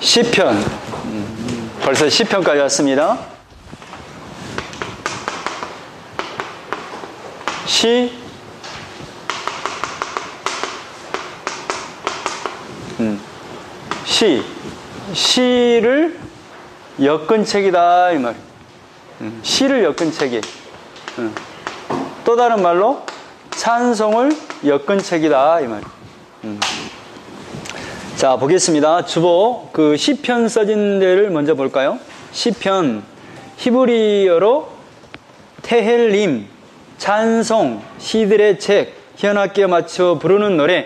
시편. 벌써 시편까지 왔습니다. 시를 엮은 책이다 이 말. 시를 엮은 책이. 또 다른 말로 찬송을 엮은 책이다 이 말. 자, 보겠습니다. 주보 그 시편 써진 데를 먼저 볼까요? 시편 히브리어로 테헬림, 찬송, 시들의 책, 현악기에 맞춰 부르는 노래.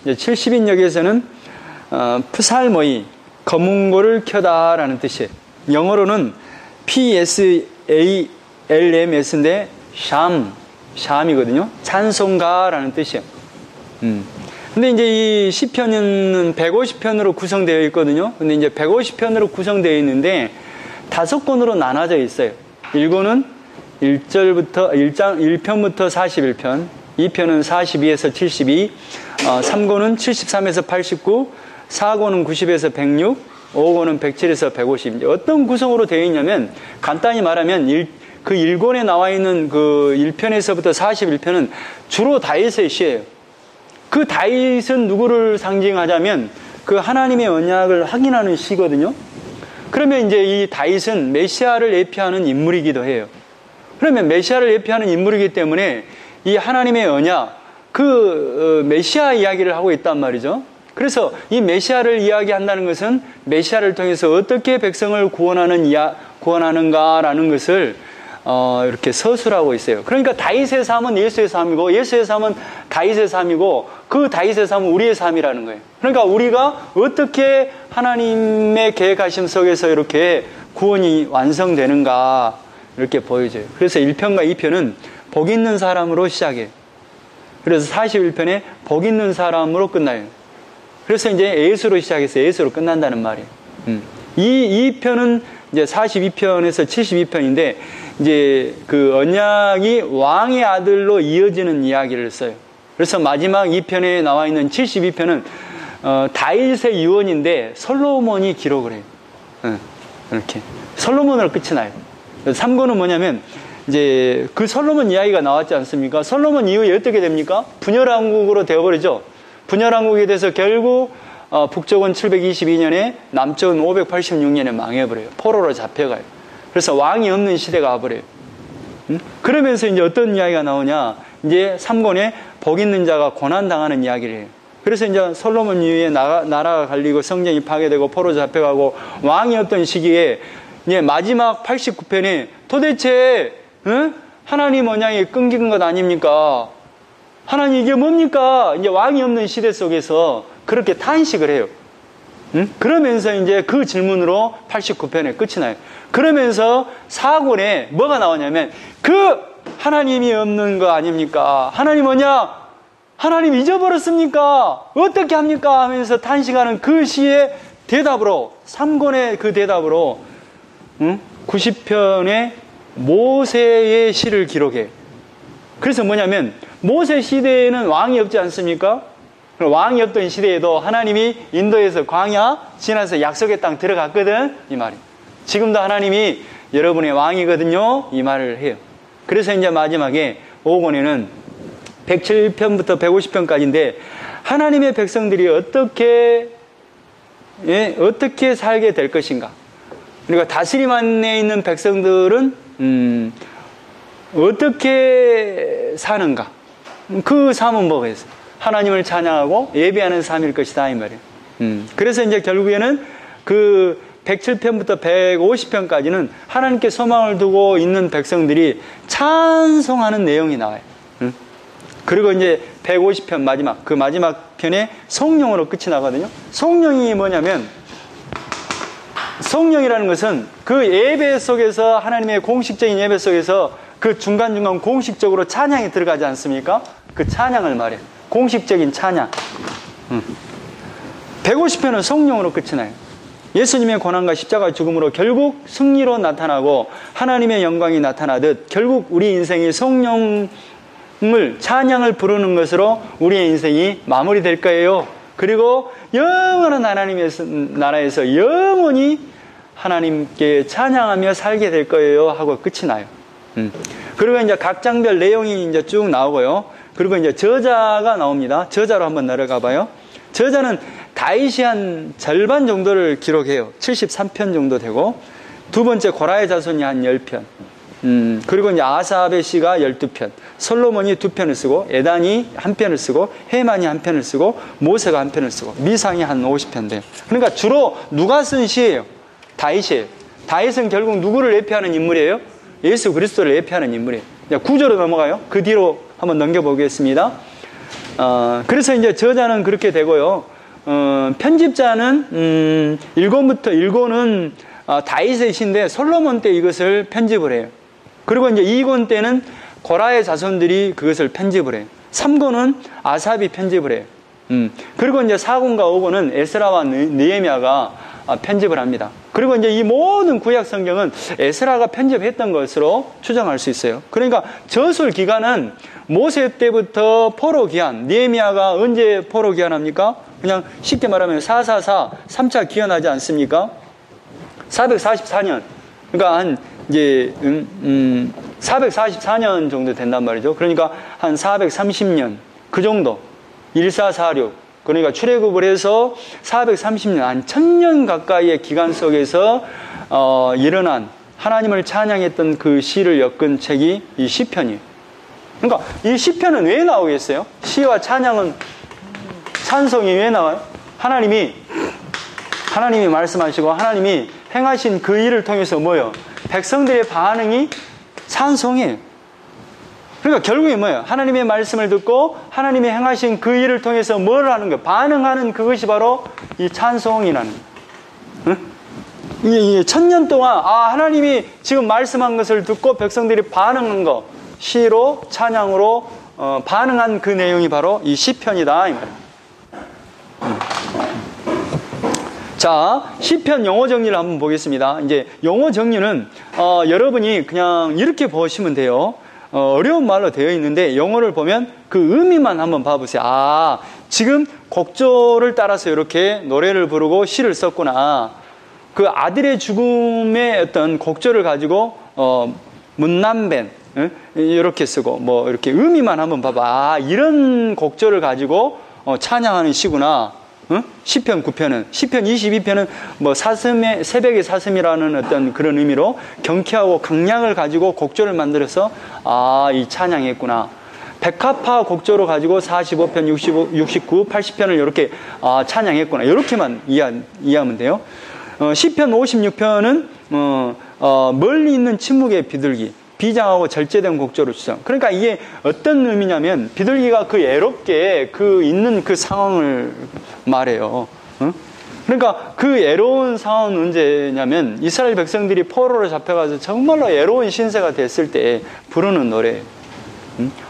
70인역에서는 프살모이, 검은고를 켜다라는 뜻이에요. 영어로는 PSALMS인데 샴이거든요. 찬송가라는 뜻이에요. 근데 이제 이 시편은 150편으로 구성되어 있거든요. 근데 이제 150편으로 구성되어 있는데 5권으로 나눠져 있어요. 1권은 1편부터 41편, 2편은 42에서 72, 3권은 73에서 89, 4권은 90에서 106, 5권은 107에서 150. 이제 어떤 구성으로 되어 있냐면, 간단히 말하면 그 1권에 나와 있는 그 1편에서부터 41편은 주로 다윗의 시예요. 그 다윗은 누구를 상징하자면 그 하나님의 언약을 확인하는 시거든요. 그러면 이제 이 다윗은 메시아를 예표하는 인물이기도 해요. 그러면 메시아를 예표하는 인물이기 때문에 이 하나님의 언약, 그 메시아 이야기를 하고 있단 말이죠. 그래서 이 메시아를 이야기한다는 것은 메시아를 통해서 어떻게 백성을 구원하는가라는 것을 이렇게 서술하고 있어요. 그러니까 다윗의 삶은 예수의 삶이고, 예수의 삶은 다윗의 삶이고, 그 다윗의 삶은 우리의 삶이라는 거예요. 그러니까 우리가 어떻게 하나님의 계획하심 속에서 이렇게 구원이 완성되는가 이렇게 보여줘요. 그래서 1편과 2편은 복 있는 사람으로 시작해요. 그래서 41편에 복 있는 사람으로 끝나요. 그래서 이제 예수로 시작해서 예수로 끝난다는 말이에요. 이 편은 이제 42편에서 72편인데, 이제 그 언약이 왕의 아들로 이어지는 이야기를 써요. 그래서 마지막 2편에 나와 있는 72편은 다윗의 유언인데 솔로몬이 기록을 해요. 이렇게 솔로몬으로 끝이 나요. 3권은 뭐냐면 이제 그 솔로몬 이야기가 나왔지 않습니까? 솔로몬 이후에 어떻게 됩니까? 분열왕국으로 되어버리죠. 분열왕국이 돼서 결국 북쪽은 722년에 남쪽은 586년에 망해버려요. 포로로 잡혀가요. 그래서 왕이 없는 시대가 와버려요. 그러면서 이제 어떤 이야기가 나오냐? 이제 3권에 복 있는 자가 고난당하는 이야기를 해요. 그래서 이제 솔로몬 이후에 나라가 갈리고 성전이 파괴되고 포로 잡혀가고 왕이 없던 시기에 이제 마지막 89편에 도대체 하나님 언약이 끊긴 것 아닙니까? 하나님 이게 뭡니까? 이제 왕이 없는 시대 속에서 그렇게 탄식을 해요. 그러면서 이제 그 질문으로 89편에 끝이 나요. 그러면서 4권에 뭐가 나오냐면 그 하나님이 없는 거 아닙니까? 하나님 뭐냐? 하나님 잊어버렸습니까? 어떻게 합니까? 하면서 탄식하는 그 시의 대답으로, 3권의 그 대답으로 90편에 모세의 시를 기록해. 그래서 뭐냐면 모세 시대에는 왕이 없지 않습니까? 왕이 없던 시대에도 하나님이 인도에서 광야 지나서 약속의 땅 들어갔거든, 이 말이. 지금도 하나님이 여러분의 왕이거든요, 이 말을 해요. 그래서 이제 마지막에 5권에는 107편부터 150편까지인데 하나님의 백성들이 어떻게 살게 될 것인가. 그러니까 다스림 안에 있는 백성들은 어떻게 사는가. 그 삶은 뭐겠어요? 하나님을 찬양하고 예배하는 삶일 것이다, 이 말이에요. 그래서 이제 결국에는 그 107편부터 150편까지는 하나님께 소망을 두고 있는 백성들이 찬송하는 내용이 나와요. 그리고 이제 150편 마지막, 그 마지막 편에 성령으로 끝이 나거든요. 성령이 뭐냐면, 성령이라는 것은 그 예배 속에서, 하나님의 공식적인 예배 속에서 그 중간중간 공식적으로 찬양이 들어가지 않습니까? 그 찬양을 말해요. 공식적인 찬양. 150편은 성령으로 끝이 나요. 예수님의 고난과 십자가 죽음으로 결국 승리로 나타나고 하나님의 영광이 나타나듯 결국 우리 인생이 성령을, 찬양을 부르는 것으로 우리의 인생이 마무리될 거예요. 그리고 영원한 하나님의 나라에서 영원히 하나님께 찬양하며 살게 될 거예요 하고 끝이 나요. 그리고 이제 각 장별 내용이 이제 쭉 나오고요. 그리고 이제 저자가 나옵니다. 저자로 한번 내려가 봐요. 저자는 다윗이 한 절반 정도를 기록해요. 73편 정도 되고, 두 번째 고라의 자손이 한 10편. 그리고 이제 아사압의 시가 12편, 솔로몬이 2편을 쓰고, 에단이 1편을 쓰고, 헤만이 1편을 쓰고, 모세가 1편을 쓰고, 미상이 한 50편 돼요. 그러니까 주로 누가 쓴 시예요? 다윗이에요. 다윗은 결국 누구를 예표하는 인물이에요? 예수 그리스도를 예표하는 인물이에요. 구절로 넘어가요. 그 뒤로 한번 넘겨보겠습니다. 그래서 이제 저자는 그렇게 되고요. 편집자는 1권은 다윗의 시인데 솔로몬 때 이것을 편집을 해요. 그리고 이제 2권 때는 고라의 자손들이 그것을 편집을 해요. 3권은 아삽이 편집을 해요. 그리고 이제 4권과 5권은 에스라와 느헤미야가 편집을 합니다. 그리고 이제 이 모든 구약 성경은 에스라가 편집했던 것으로 추정할 수 있어요. 그러니까 저술 기간은 모세 때부터 포로 기한, 느헤미야가 언제 포로 기한합니까? 그냥 쉽게 말하면 444, 3차 기한하지 않습니까? 444년. 그러니까 한 이제 444년 정도 된단 말이죠. 그러니까 한 430년 그 정도. 1446. 그러니까 출애굽을 해서 430년, 한 1000년 가까이의 기간 속에서 일어난 하나님을 찬양했던 그 시를 엮은 책이 이 시편이에요. 그러니까 이 시편은 왜 나오겠어요? 시와 찬양은, 찬송이 왜 나와요? 하나님이 말씀하시고 하나님이 행하신 그 일을 통해서 뭐예요? 백성들의 반응이 찬송이에요. 그러니까 결국에 뭐예요? 하나님의 말씀을 듣고 하나님이 행하신 그 일을 통해서 뭘 하는 거예요? 반응하는 그것이 바로 이 찬송이라는 거예요. 이 1000년 동안 하나님이 지금 말씀한 것을 듣고 백성들이 반응한 거, 시로 찬양으로 반응한 그 내용이 바로 이 시편이다 이 말이에요. 자, 시편 용어 정리를 한번 보겠습니다. 이제 용어 정리는 여러분이 그냥 이렇게 보시면 돼요. 어려운 말로 되어 있는데 영어를 보면 그 의미만 한번 봐보세요. 지금 곡조를 따라서 이렇게 노래를 부르고 시를 썼구나. 그 아들의 죽음의 어떤 곡조를 가지고 문남벤 이렇게 쓰고 뭐 이렇게 의미만 한번 봐봐. 이런 곡조를 가지고 찬양하는 시구나. 시편 9편은, 시편 22편은 뭐 새벽의 사슴이라는 어떤 그런 의미로 경쾌하고 강량을 가지고 곡조를 만들어서 이 찬양했구나. 백합화 곡조로 가지고 45편, 69, 80편을 이렇게 찬양했구나. 이렇게만 이해하면 돼요. 시편 56편은 멀리 있는 침묵의 비둘기, 비장하고 절제된 곡조로 추정. 그러니까 이게 어떤 의미냐면 비둘기가 그 애롭게 있는 그 상황을 말해요. 그러니까 그 애로운 상황은 언제냐면 이스라엘 백성들이 포로로 잡혀가서 정말로 애로운 신세가 됐을 때 부르는 노래예요.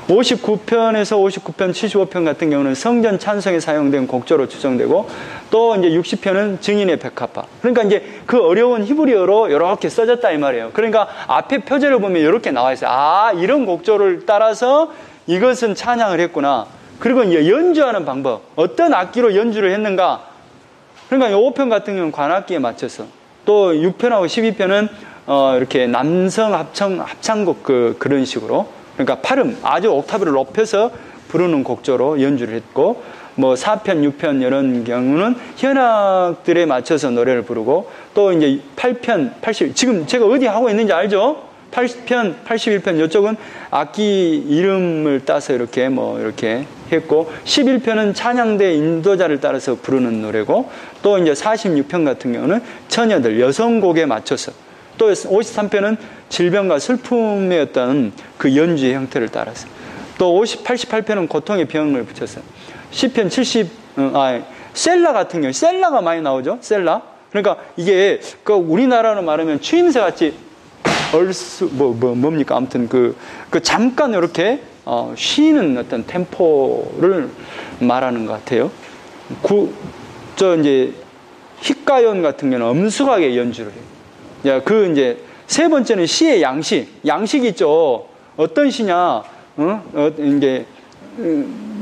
59편에서 59편, 75편 같은 경우는 성전 찬송에 사용된 곡조로 추정되고, 또 이제 60편은 증인의 백합화. 그러니까 이제 그 어려운 히브리어로 이렇게 써졌다 이 말이에요. 그러니까 앞에 표제를 보면 이렇게 나와 있어요. 이런 곡조를 따라서 이것은 찬양을 했구나. 그리고 이제 연주하는 방법, 어떤 악기로 연주를 했는가. 그러니까 5편 같은 경우는 관악기에 맞춰서, 또 6편하고 12편은 이렇게 남성 합창곡 그런 식으로, 그러니까 팔음, 아주 옥타브를 높여서 부르는 곡조로 연주를 했고, 뭐 4편, 6편 이런 경우는 현악들에 맞춰서 노래를 부르고, 또 이제 8편, 80, 지금 제가 어디 하고 있는지 알죠? 80편, 81편 이쪽은 악기 이름을 따서 이렇게 했고, 11편은 찬양대 인도자를 따라서 부르는 노래고, 또 이제 46편 같은 경우는 처녀들, 여성곡에 맞춰서, 또 53편은 질병과 슬픔의 어떤 그 연주의 형태를 따라서, 또 88편은 고통의 병을 붙여서, 10편 셀라 같은 경우, 셀라가 많이 나오죠? 셀라. 그러니까 이게 우리나라로 말하면 추임새 같이 뭡니까? 아무튼 잠깐 이렇게 쉬는 어떤 템포를 말하는 것 같아요. 이제 힙가연 같은 경우는 엄숙하게 연주를 해요. 이제 세 번째는 시의 양식. 양식이 있죠. 어떤 시냐? 이제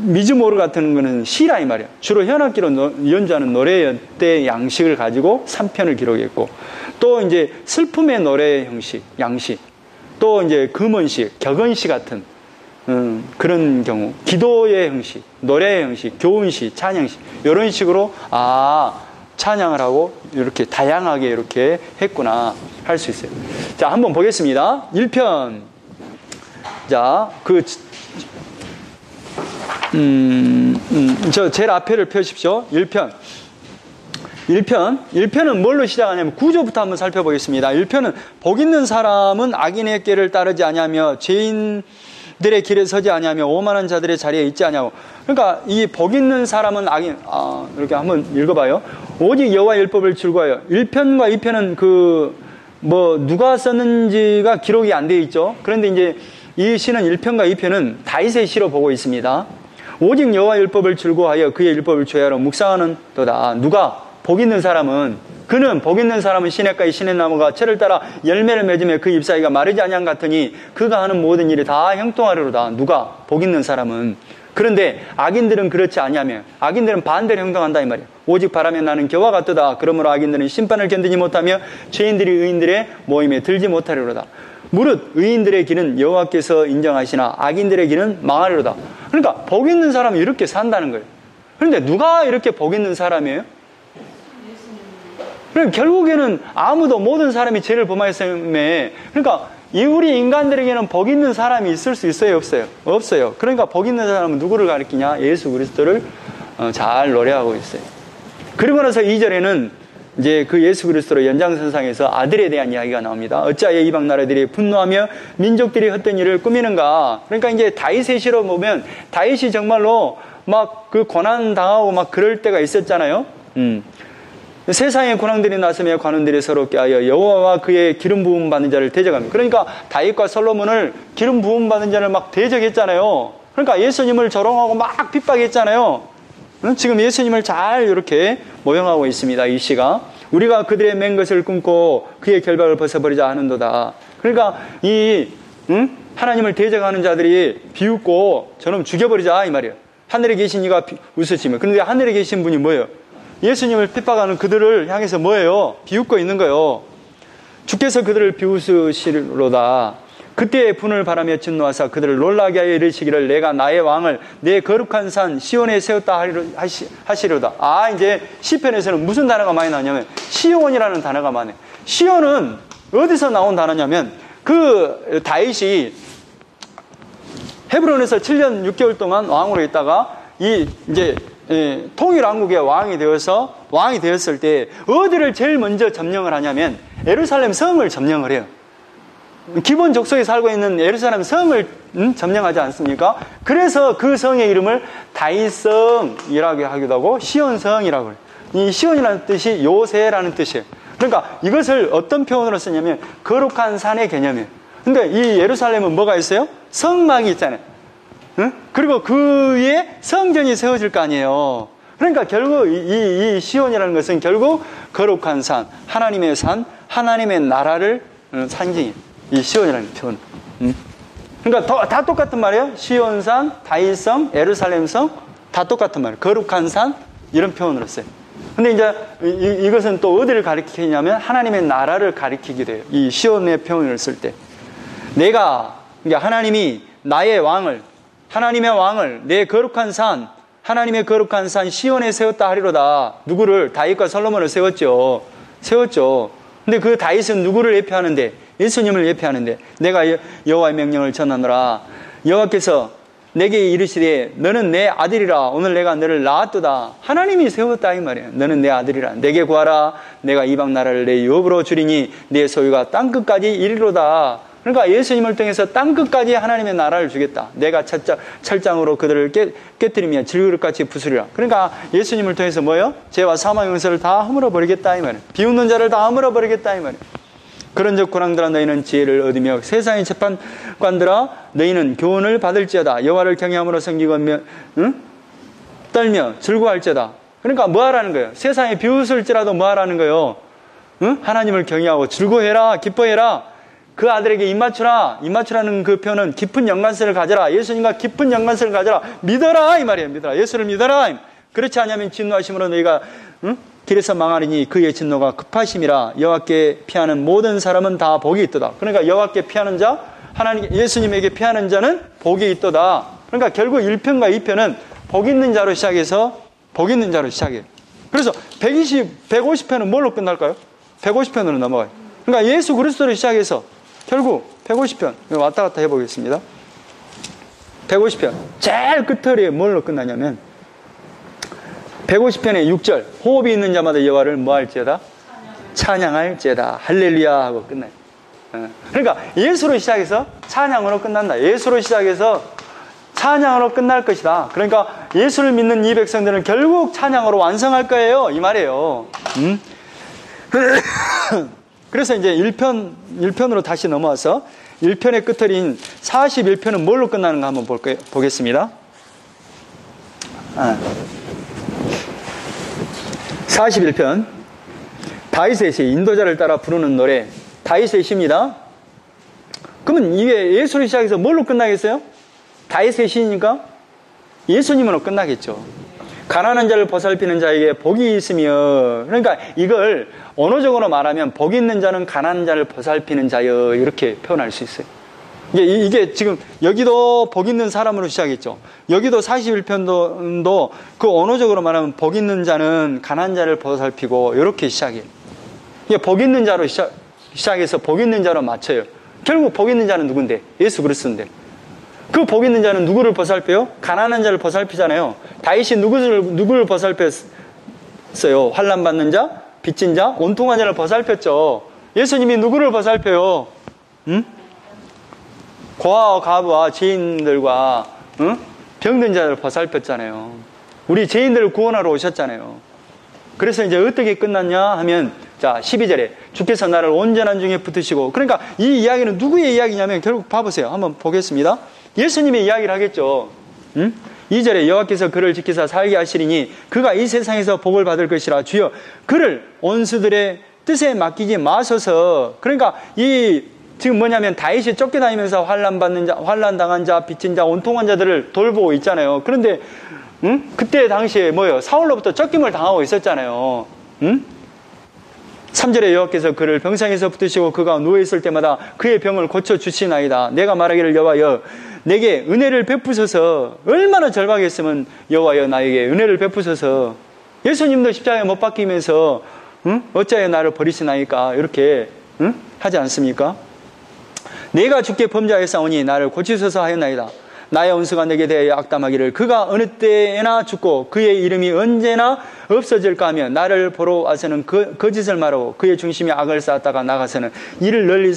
미즈모르 같은 거는 시라 이 말이야. 주로 현악기로 연주하는 노래의 양식을 가지고 3편을 기록했고, 또 이제 슬픔의 노래 형식, 양식, 또 이제 금언시, 격언시 같은 그런 경우, 기도의 형식, 노래의 형식, 교훈시, 찬양시, 이런 식으로 찬양을 하고 이렇게 다양하게 이렇게 했구나 할 수 있어요. 자, 한번 보겠습니다. 1편. 자, 저 제일 앞에를 펴십시오. 1편. 1편은 뭘로 시작하냐면 구조부터 한번 살펴보겠습니다. 1편은 복 있는 사람은 악인의 길을 따르지 아니하며 죄인들의 길에 서지 아니하며 오만한 자들의 자리에 있지 아니하고. 그러니까 이 복 있는 사람은 악인, 이렇게 한번 읽어봐요. 오직 여호와 율법을 즐거워하여. 1편과 2편은 누가 썼는지가 기록이 안 되어 있죠. 그런데 이제 이 시는 1편과 2편은 다윗의 시로 보고 있습니다. 오직 여호와 율법을 즐거워하여 그의 율법을 죄하러 묵상하는 도다. 누가? 복 있는 사람은, 복 있는 사람은 시냇가의 시냇나무가 철을 따라 열매를 맺으며 그 잎사귀가 마르지 아니함 같으니 그가 하는 모든 일이 다 형통하리로다. 누가? 복 있는 사람은. 그런데 악인들은 그렇지 아니하며, 악인들은 반대로 행동한다 이 말이야. 오직 바라며 나는 겨와 같도다. 그러므로 악인들은 심판을 견디지 못하며 죄인들이 의인들의 모임에 들지 못하리로다. 무릇 의인들의 길은 여호와께서 인정하시나 악인들의 길은 망하리로다. 그러니까 복 있는 사람은 이렇게 산다는 거예요. 그런데 누가 이렇게 복 있는 사람이에요? 그러니까 결국에는 모든 사람이 죄를 범하였음에, 그러니까 우리 인간들에게는 복 있는 사람이 있을 수 있어요, 없어요? 없어요. 그러니까 복 있는 사람은 누구를 가리키냐? 예수 그리스도를 잘 노래하고 있어요. 그리고 나서 2절에는 이제 그 예수 그리스도로 연장선상에서 아들에 대한 이야기가 나옵니다. 어찌하여 이방 나라들이 분노하며 민족들이 헛된 일을 꾸미는가? 그러니까 이제 다윗의 시로 보면 다윗이 정말로 막 그 고난 당하고 막 그럴 때가 있었잖아요. 세상의 군왕들이 나서며 관원들이 서럽게 하여 여호와와 그의 기름 부음 받는 자를 대적합니다. 그러니까 다윗과 솔로몬을 기름 부음 받는 자를 막 대적했잖아요. 그러니까 예수님을 조롱하고 막 핍박했잖아요. 지금 예수님을 잘 이렇게 모형하고 있습니다. 이 시가. 우리가 그들의 맨 것을 끊고 그의 결박을 벗어버리자 하는도다. 그러니까 하나님을 대적하는 자들이 비웃고 저놈 죽여버리자 이 말이에요. 하늘에 계신 이가 웃으시며. 그런데 하늘에 계신 분이 뭐예요? 예수님을 핍박하는 그들을 향해서 뭐예요? 비웃고 있는 거예요. 주께서 그들을 비웃으시리로다. 그때의 분을 바라며 진노하사 그들을 놀라게 하여 이르시기를 내가 나의 왕을 내 거룩한 산 시온에 세웠다 하시리로다. 이제 시편에서는 무슨 단어가 많이 나오냐면 시온이라는 단어가 많아요. 시온은 어디서 나온 단어냐면 그 다윗이 헤브론에서 7년 6개월 동안 왕으로 있다가 이제 통일왕국의 왕이 되었을 때 어디를 제일 먼저 점령을 하냐면 예루살렘 성을 점령을 해요. 기본 족속에 살고 있는 예루살렘 성을 점령하지 않습니까? 그래서 그 성의 이름을 다윗성이라고 하기도 하고 시온성이라고 해요. 이 시온이라는 뜻이 요새라는 뜻이에요. 그러니까 이것을 어떤 표현으로 쓰냐면 거룩한 산의 개념이에요. 근데 이 예루살렘은 뭐가 있어요? 성막이 있잖아요. 그리고 그 위에 성전이 세워질 거 아니에요. 그러니까 결국 이 시온이라는 것은 결국 거룩한 산, 하나님의 나라를 상징해요. 이 시온이라는 표현. 그러니까 다 똑같은 말이에요. 시온산, 다윗성, 예루살렘성 다 똑같은 말이에요. 거룩한 산 이런 표현으로 써요. 근데 이제 이것은 또 어디를 가리키냐면 하나님의 나라를 가리키기도 해요. 이 시온의 표현을 쓸 때 그러니까 하나님이 나의 왕을, 하나님의 왕을 내 거룩한 산, 하나님의 거룩한 산 시온에 세웠다 하리로다. 누구를? 다윗과 솔로몬을 세웠죠. 근데 그 다윗은 누구를 예표하는데? 예수님을 예표하는데 내가 여호와의 명령을 전하노라. 여호와께서 내게 이르시되 너는 내 아들이라. 오늘 내가 너를 낳았도다. 하나님이 세웠다 이 말이에요. 너는 내 아들이라. 내게 구하라. 내가 이방 나라를 내 유업으로 주리니 내 소유가 땅끝까지 이르리로다. 그러니까 예수님을 통해서 땅끝까지 하나님의 나라를 주겠다. 내가 철장으로 그들을 깨뜨리며 질그릇같이 부수리라. 그러니까 예수님을 통해서 뭐예요? 죄와 사망의 용서를 다 허물어버리겠다 이 말이에요. 비웃는 자를 다 허물어버리겠다 이 말이에요. 그런즉 고랑들아 너희는 지혜를 얻으며 세상의 재판관들아 너희는 교훈을 받을지어다. 여호와를 경외함으로 섬기고 떨며 즐거워할지어다. 그러니까 뭐 하라는 거예요? 세상에 비웃을지라도 뭐 하라는 거예요? 하나님을 경외하고 즐거워해라, 기뻐해라. 그 아들에게 입맞추라. 입맞추라는 그 표현은 깊은 연관성을 가져라. 예수님과 깊은 연관성을 가져라. 믿어라 이 말이에요. 믿어라. 예수를 믿어라. 그렇지 않으면 진노하심으로 너희가 길에서 망하리니 그의 진노가 급하심이라. 여호와께 피하는 모든 사람은 다 복이 있도다. 그러니까 여호와께 피하는 자, 하나님 예수님에게 피하는 자는 복이 있도다. 그러니까 결국 1편과 2편은 복 있는 자로 시작해서 복 있는 자로 시작해요. 그래서 150편은 뭘로 끝날까요? 150편으로 넘어가요. 그러니까 예수 그리스도로 시작해서 결국 150편 왔다 갔다 해보겠습니다. 150편 제일 끝털이 뭘로 끝나냐면 150편의 6절 호흡이 있는 자마다 여호와를 뭐 할지어다? 찬양할지어다. 할렐루야 하고 끝나요. 그러니까 예수로 시작해서 찬양으로 끝난다. 예수로 시작해서 찬양으로 끝날 것이다. 그러니까 예수를 믿는 이 백성들은 결국 찬양으로 완성할 거예요. 이 말이에요. 그래서 이제 1편으로 다시 넘어와서 1편의 끝털인 41편은 뭘로 끝나는가 한번 보겠습니다. 41편 다윗의 시, 인도자를 따라 부르는 노래. 다윗의 시입니다. 그러면 이게 예수를 시작해서 뭘로 끝나겠어요? 다윗의 시니까 예수님으로 끝나겠죠. 가난한 자를 보살피는 자에게 복이 있으며, 그러니까 이걸 언어적으로 말하면 복 있는 자는 가난한 자를 보살피는 자여, 이렇게 표현할 수 있어요. 이게 지금 여기도 복 있는 사람으로 시작했죠. 여기도 41편도 그 언어적으로 말하면 복 있는 자는 가난한 자를 보살피고 이렇게 시작해요. 이게 복 있는 자로 시작해서 복 있는 자로 맞춰요. 결국 복 있는 자는 누군데? 예수 그리스도인데. 그 복 있는 자는 누구를 보살펴요? 가난한 자를 보살피잖아요. 다윗이 누구를 보살폈어요? 환난 받는 자, 빚진 자, 온통한 자를 보살폈죠. 예수님이 누구를 보살펴요? 응? 고아와 과부와 죄인들과 병든 자를 보살폈잖아요. 우리 죄인들을 구원하러 오셨잖아요. 그래서 이제 어떻게 끝났냐 하면, 자 12절에 주께서 나를 온전한 중에 붙으시고, 그러니까 이 이야기는 누구의 이야기냐면 결국 봐보세요. 한번 보겠습니다. 예수님의 이야기를 하겠죠. 2절에 여호와께서 그를 지키사 살게 하시리니 그가 이 세상에서 복을 받을 것이라. 주여 그를 원수들의 뜻에 맡기지 마소서. 그러니까 이 지금 뭐냐면 다윗이 쫓겨다니면서 환난 당한 자, 빚진 자, 온통한 자들을 돌보고 있잖아요. 그런데 그때 당시에 뭐예요? 사울로부터 쫓김을 당하고 있었잖아요. 3절에 여호와께서 그를 병상에서 붙으시고 그가 누워있을 때마다 그의 병을 고쳐주시나이다. 내가 말하기를 여호와여 내게 은혜를 베푸소서. 얼마나 절박했으면 여호와여 나에게 은혜를 베푸소서. 예수님도 십자가에 못 박히면서 어찌하여 나를 버리시나이까 이렇게 하지 않습니까? 내가 주께 범죄하였사오니 나를 고치소서 하였나이다. 나의 원수가 내게 대하여 악담하기를 그가 어느 때에나 죽고 그의 이름이 언제나 없어질까 하며 나를 보러 와서는 거짓을 말하고 그의 중심에 악을 쌓았다가 나가서는 이를 널리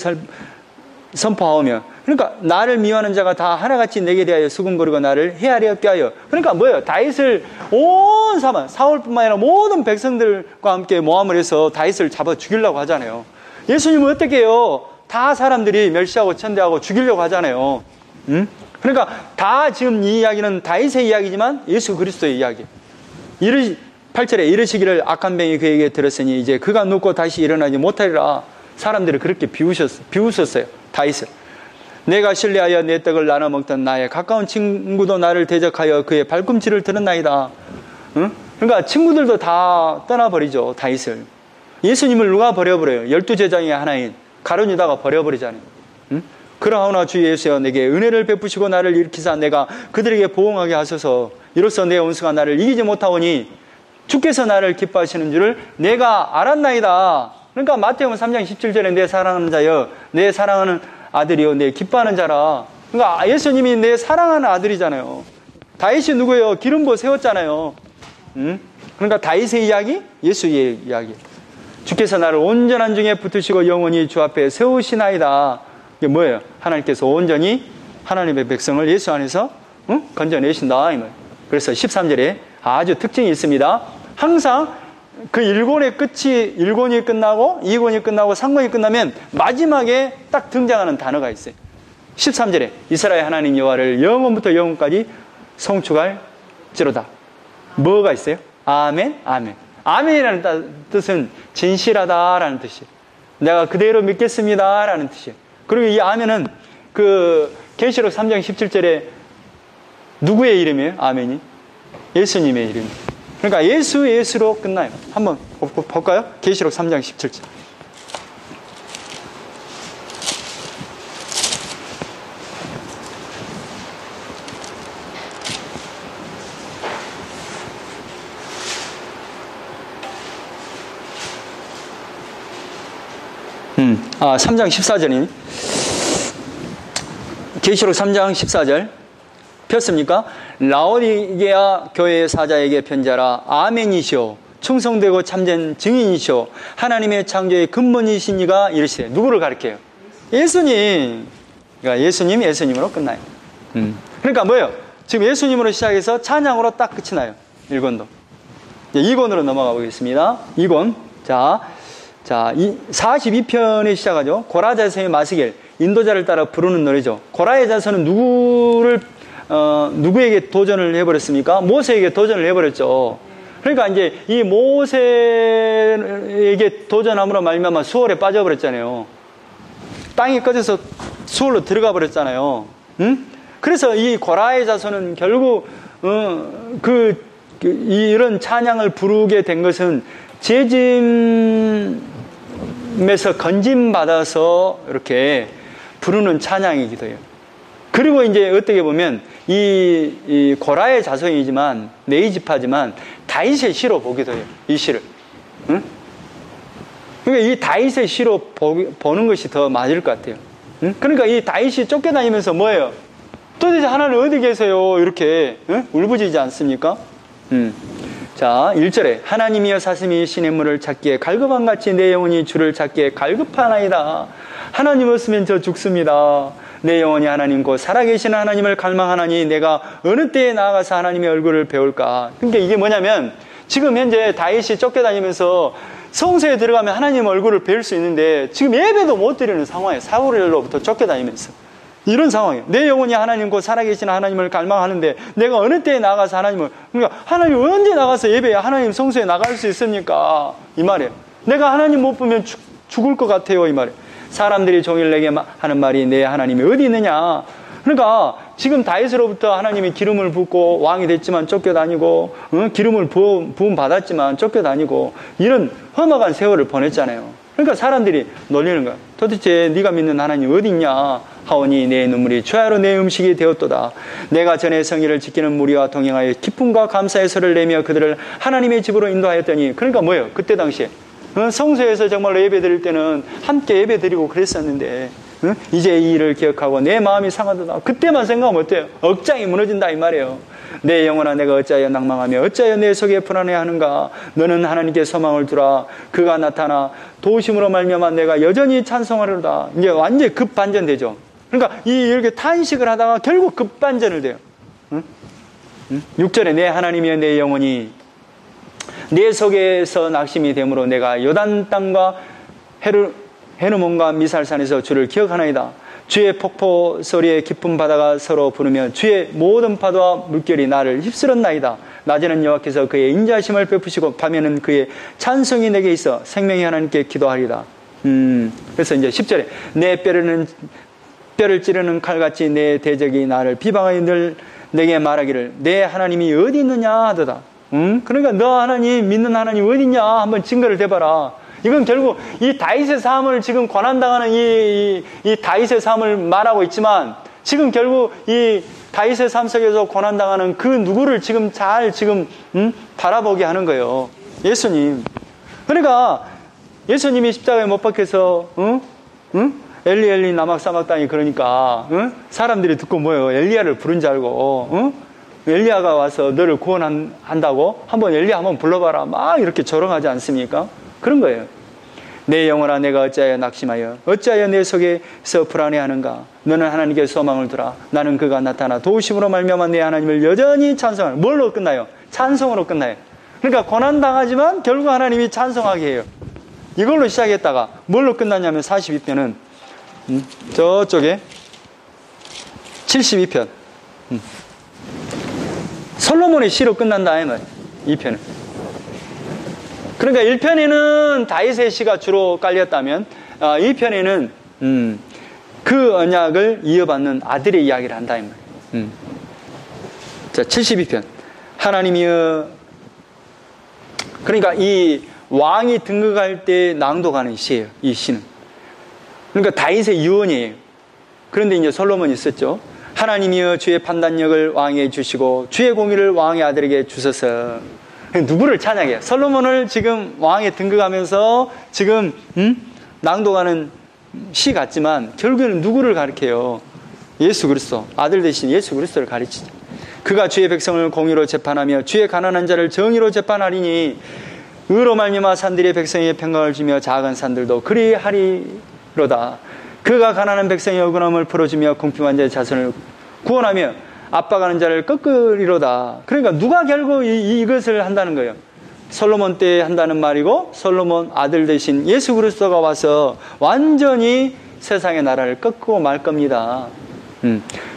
선포하오며, 그러니까 나를 미워하는 자가 다 하나같이 내게 대하여 수군거리고 나를 헤아려 없게 하여. 그러니까 뭐예요? 다윗을 온 사울뿐만 아니라 모든 백성들과 함께 모함을 해서 다윗을 잡아 죽이려고 하잖아요. 예수님은 어떻게 해요? 다 사람들이 멸시하고 천대하고 죽이려고 하잖아요. 그러니까 다 지금 이 이야기는 다윗의 이야기지만 예수 그리스도의 이야기. 8절에 이르시기를 악한 병이 그에게 들었으니 이제 그가 눕고 다시 일어나지 못하리라. 사람들이 그렇게 비웃었어요. 다윗을. 내가 신뢰하여 내 떡을 나눠 먹던 나의 가까운 친구도 나를 대적하여 그의 발꿈치를 들었나이다. 그러니까 친구들도 다 떠나버리죠. 다윗을. 예수님을 누가 버려버려요? 12제자 중에 하나인 가룟 유다가 버려버리잖아요. 그러하오나 주 예수여 내게 은혜를 베푸시고 나를 일으키사 내가 그들에게 보응하게 하소서. 이로써 내 원수가 나를 이기지 못하오니 주께서 나를 기뻐하시는 줄을 내가 알았나이다. 그러니까 마태복음 3장 17절에 내 사랑하는 자여, 내 사랑하는 아들이요, 내 기뻐하는 자라. 그러니까 예수님이 내 사랑하는 아들이잖아요. 다윗이 누구예요? 기름 부어 세웠잖아요. 그러니까 다윗의 이야기, 예수의 이야기. 주께서 나를 온전한 중에 붙으시고 영원히 주 앞에 세우시나이다. 이게 뭐예요? 하나님께서 온전히 하나님의 백성을 예수 안에서 건져내신다. 이 말. 그래서 13절에 아주 특징이 있습니다. 항상 그 1권이 끝나고 2권이 끝나고 3권이 끝나면 마지막에 딱 등장하는 단어가 있어요. 13절에 이스라엘 하나님 여호와를 영원부터 영원까지 송축할지로다. 뭐가 있어요? 아멘, 아멘. 아멘이라는 뜻은 진실하다라는 뜻이에요. 내가 그대로 믿겠습니다라는 뜻이에요. 그리고 이 아멘은 계시록 3장 17절에 누구의 이름이에요? 아멘이? 예수님의 이름. 그러니까 예수로 끝나요. 한번 볼까요? 계시록 3장 17절. 아, 3장 14절이니? 계시록 3장 14절. 폈습니까? 라오디게아 교회의 사자에게 편지하라. 아멘이시오. 충성되고 참된 증인이시오. 하나님의 창조의 근본이신 이가 이르시되. 누구를 가리켜요? 예수님. 그러니까 예수님으로 끝나요. 그러니까 뭐예요? 지금 예수님으로 시작해서 찬양으로 딱 끝이 나요. 1권도. 2권으로 넘어가 보겠습니다. 2권. 자, 42편에 시작하죠. 고라 자손의 마시겔, 인도자를 따라 부르는 노래죠. 고라의 자손은 누구에게 도전을 해버렸습니까? 모세에게 도전을 해버렸죠. 그러니까 이제 이 모세에게 도전함으로 말미암아 수월에 빠져버렸잖아요. 땅이 꺼져서 수월로 들어가 버렸잖아요. 응? 그래서 이 고라의 자손은 결국 이런 찬양을 부르게 된 것은 죄짐에서 건짐받아서 이렇게 부르는 찬양이기도 해요. 그리고 이제 어떻게 보면 이 고라의 자손이지만 네이지파지만 다윗의 시로 보기도 해요. 이 시를. 응? 그러니까 이 다윗의 시로 보는 것이 더 맞을 것 같아요. 응? 그러니까 이 다윗이 쫓겨다니면서 뭐예요? 도대체 하나님 어디 계세요? 이렇게 울부짖지 않습니까? 자, 1절에 하나님이여 사슴이 시냇물을 찾기에 갈급함같이 내 영혼이 주를 찾기에 갈급하나이다. 하나님 없으면 저 죽습니다. 내 영혼이 하나님 곧 살아계시는 하나님을 갈망하나니 내가 어느 때에 나아가서 하나님의 얼굴을 배울까. 그러니까 이게 뭐냐면 지금 현재 다윗이 쫓겨다니면서 성소에 들어가면 하나님 얼굴을 배울 수 있는데 지금 예배도 못 드리는 상황이에요. 사울로부터 쫓겨다니면서. 이런 상황이에요. 내 영혼이 하나님 곧 살아계시는 하나님을 갈망하는데 내가 어느 때에 나가서 하나님을, 그러니까 하나님 언제 나가서 예배에 하나님 성소에 나갈 수 있습니까? 이 말이에요. 내가 하나님 못 보면 죽을 것 같아요. 이 말이에요. 사람들이 종일 내게 하는 말이 내 하나님이 어디 있느냐. 그러니까 지금 다윗으로부터 하나님이 기름을 붓고 왕이 됐지만 쫓겨다니고 기름을 부음 받았지만 쫓겨다니고 이런 험악한 세월을 보냈잖아요. 그러니까 사람들이 놀리는 거야. 도대체 네가 믿는 하나님 어디 있냐 하오니 내 눈물이 주야로 내 음식이 되었도다. 내가 전에 성의를 지키는 무리와 동행하여 기쁨과 감사의 소리를 내며 그들을 하나님의 집으로 인도하였더니. 그러니까 뭐예요? 그때 당시에 성소에서 정말로 예배 드릴 때는 함께 예배 드리고 그랬었는데 이제 이 일을 기억하고 내 마음이 상하도다. 그때만 생각하면 어때요? 억장이 무너진다 이 말이에요. 내 영혼아 내가 어찌하여 낭망하며 어찌하여 내 속에 불안해하는가. 너는 하나님께 소망을 두라. 그가 나타나 도우심으로 말미암아 내가 여전히 찬송하리로다. 이제 완전히 급반전되죠. 그러니까 이렇게 탄식을 하다가 결국 급반전을 돼요. 6절에 내 하나님이여 내 영혼이 내 속에서 낙심이 되므로 내가 요단 땅과 헤르몬과 미살산에서 주를 기억하나이다. 주의 폭포 소리에 깊은 바다가 서로 부르며 주의 모든 파도와 물결이 나를 휩쓸었나이다. 낮에는 여호와께서 그의 인자하심을 베푸시고 밤에는 그의 찬송이 내게 있어 생명의 하나님께 기도하리다. 그래서 이제 10절에 내 뼈를 찌르는 칼같이 내 대적이 나를 비방하여 늘 내게 말하기를 내 하나님이 어디 있느냐 하더다. 그러니까 너 하나님 믿는 하나님 어디 있냐 한번 증거를 대봐라. 이건 결국 이 다윗의 삶을 지금 고난당하는 이 다윗의 삶을 말하고 있지만 지금 결국 이 다윗의 삶 속에서 고난당하는 그 누구를 지금 잘 바라보게 하는 거예요. 예수님. 그러니까 예수님이 십자가에 못 박혀서 엘리 엘리 나막 사막당이 그러니까 사람들이 듣고 뭐예요? 엘리야를 부른 줄 알고 엘리야가 와서 너를 구원한다고 한번 엘리야 한번 불러봐라 막 이렇게 조롱하지 않습니까? 그런 거예요. 내 영혼아 내가 어찌하여 낙심하여 어찌하여 내 속에서 불안해하는가. 너는 하나님께 소망을 두라. 나는 그가 나타나 도우심으로 말미암아 내 하나님을 여전히 찬송하는. 뭘로 끝나요? 찬송으로 끝나요. 그러니까 고난당하지만 결국 하나님이 찬송하게 해요. 이걸로 시작했다가 뭘로 끝나냐면 42편은 저쪽에 72편 솔로몬의 시로 끝난다 이 말이에요. 2편은. 그러니까 1편에는 다윗의 시가 주로 깔렸다면 2편에는 그 언약을 이어받는 아들의 이야기를 한다 이 말이에요. 자, 72편. 하나님이여, 그러니까 이 왕이 등극할 때 낭독하는 시예요. 이 시는. 그러니까 다윗의 유언이에요. 그런데 이제 솔로몬이 썼죠. 하나님이여 주의 판단력을 왕에게 주시고 주의 공의를 왕의 아들에게 주소서. 누구를 찬양해요? 솔로몬을 지금 왕에 등극하면서 지금 낭독하는 시 같지만 결국에는 누구를 가리켜요? 예수 그리스도, 아들 되신 예수 그리스도를 가르치죠. 그가 주의 백성을 공의로 재판하며 주의 가난한 자를 정의로 재판하리니 의로 말미암아 산들의 백성에게 평강을 주며 작은 산들도 그리하리로다. 그가 가난한 백성의 억울함을 풀어주며 궁핍한 자의 자손을 구원하며 압박하는 자를 꺾으리로다. 그러니까 누가 결국 이것을 한다는 거예요? 솔로몬 때 한다는 말이고, 솔로몬 아들 되신 예수 그리스도가 와서 완전히 세상의 나라를 꺾고 말 겁니다.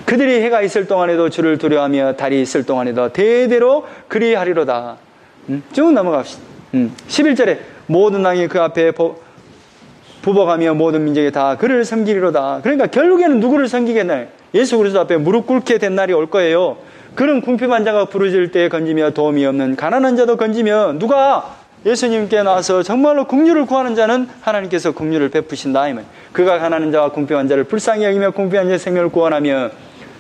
그들이 해가 있을 동안에도 주를 두려워하며 달이 있을 동안에도 대대로 그리하리로다. 쭉 넘어갑시다. 11절에 모든 왕이 그 앞에 부복하며 모든 민족이 다 그를 섬기리로다. 그러니까 결국에는 누구를 섬기겠나요? 예수 그리스도 앞에 무릎 꿇게 된 날이 올 거예요. 그런 궁핍한 자가 부르짖을 때 건지며 도움이 없는 가난한 자도 건지며, 누가 예수님께 나와서 정말로 긍휼을 구하는 자는 하나님께서 긍휼을 베푸신다. 그가 가난한 자와 궁핍한 자를 불쌍히 여기며 궁핍한 자의 생명을 구원하며.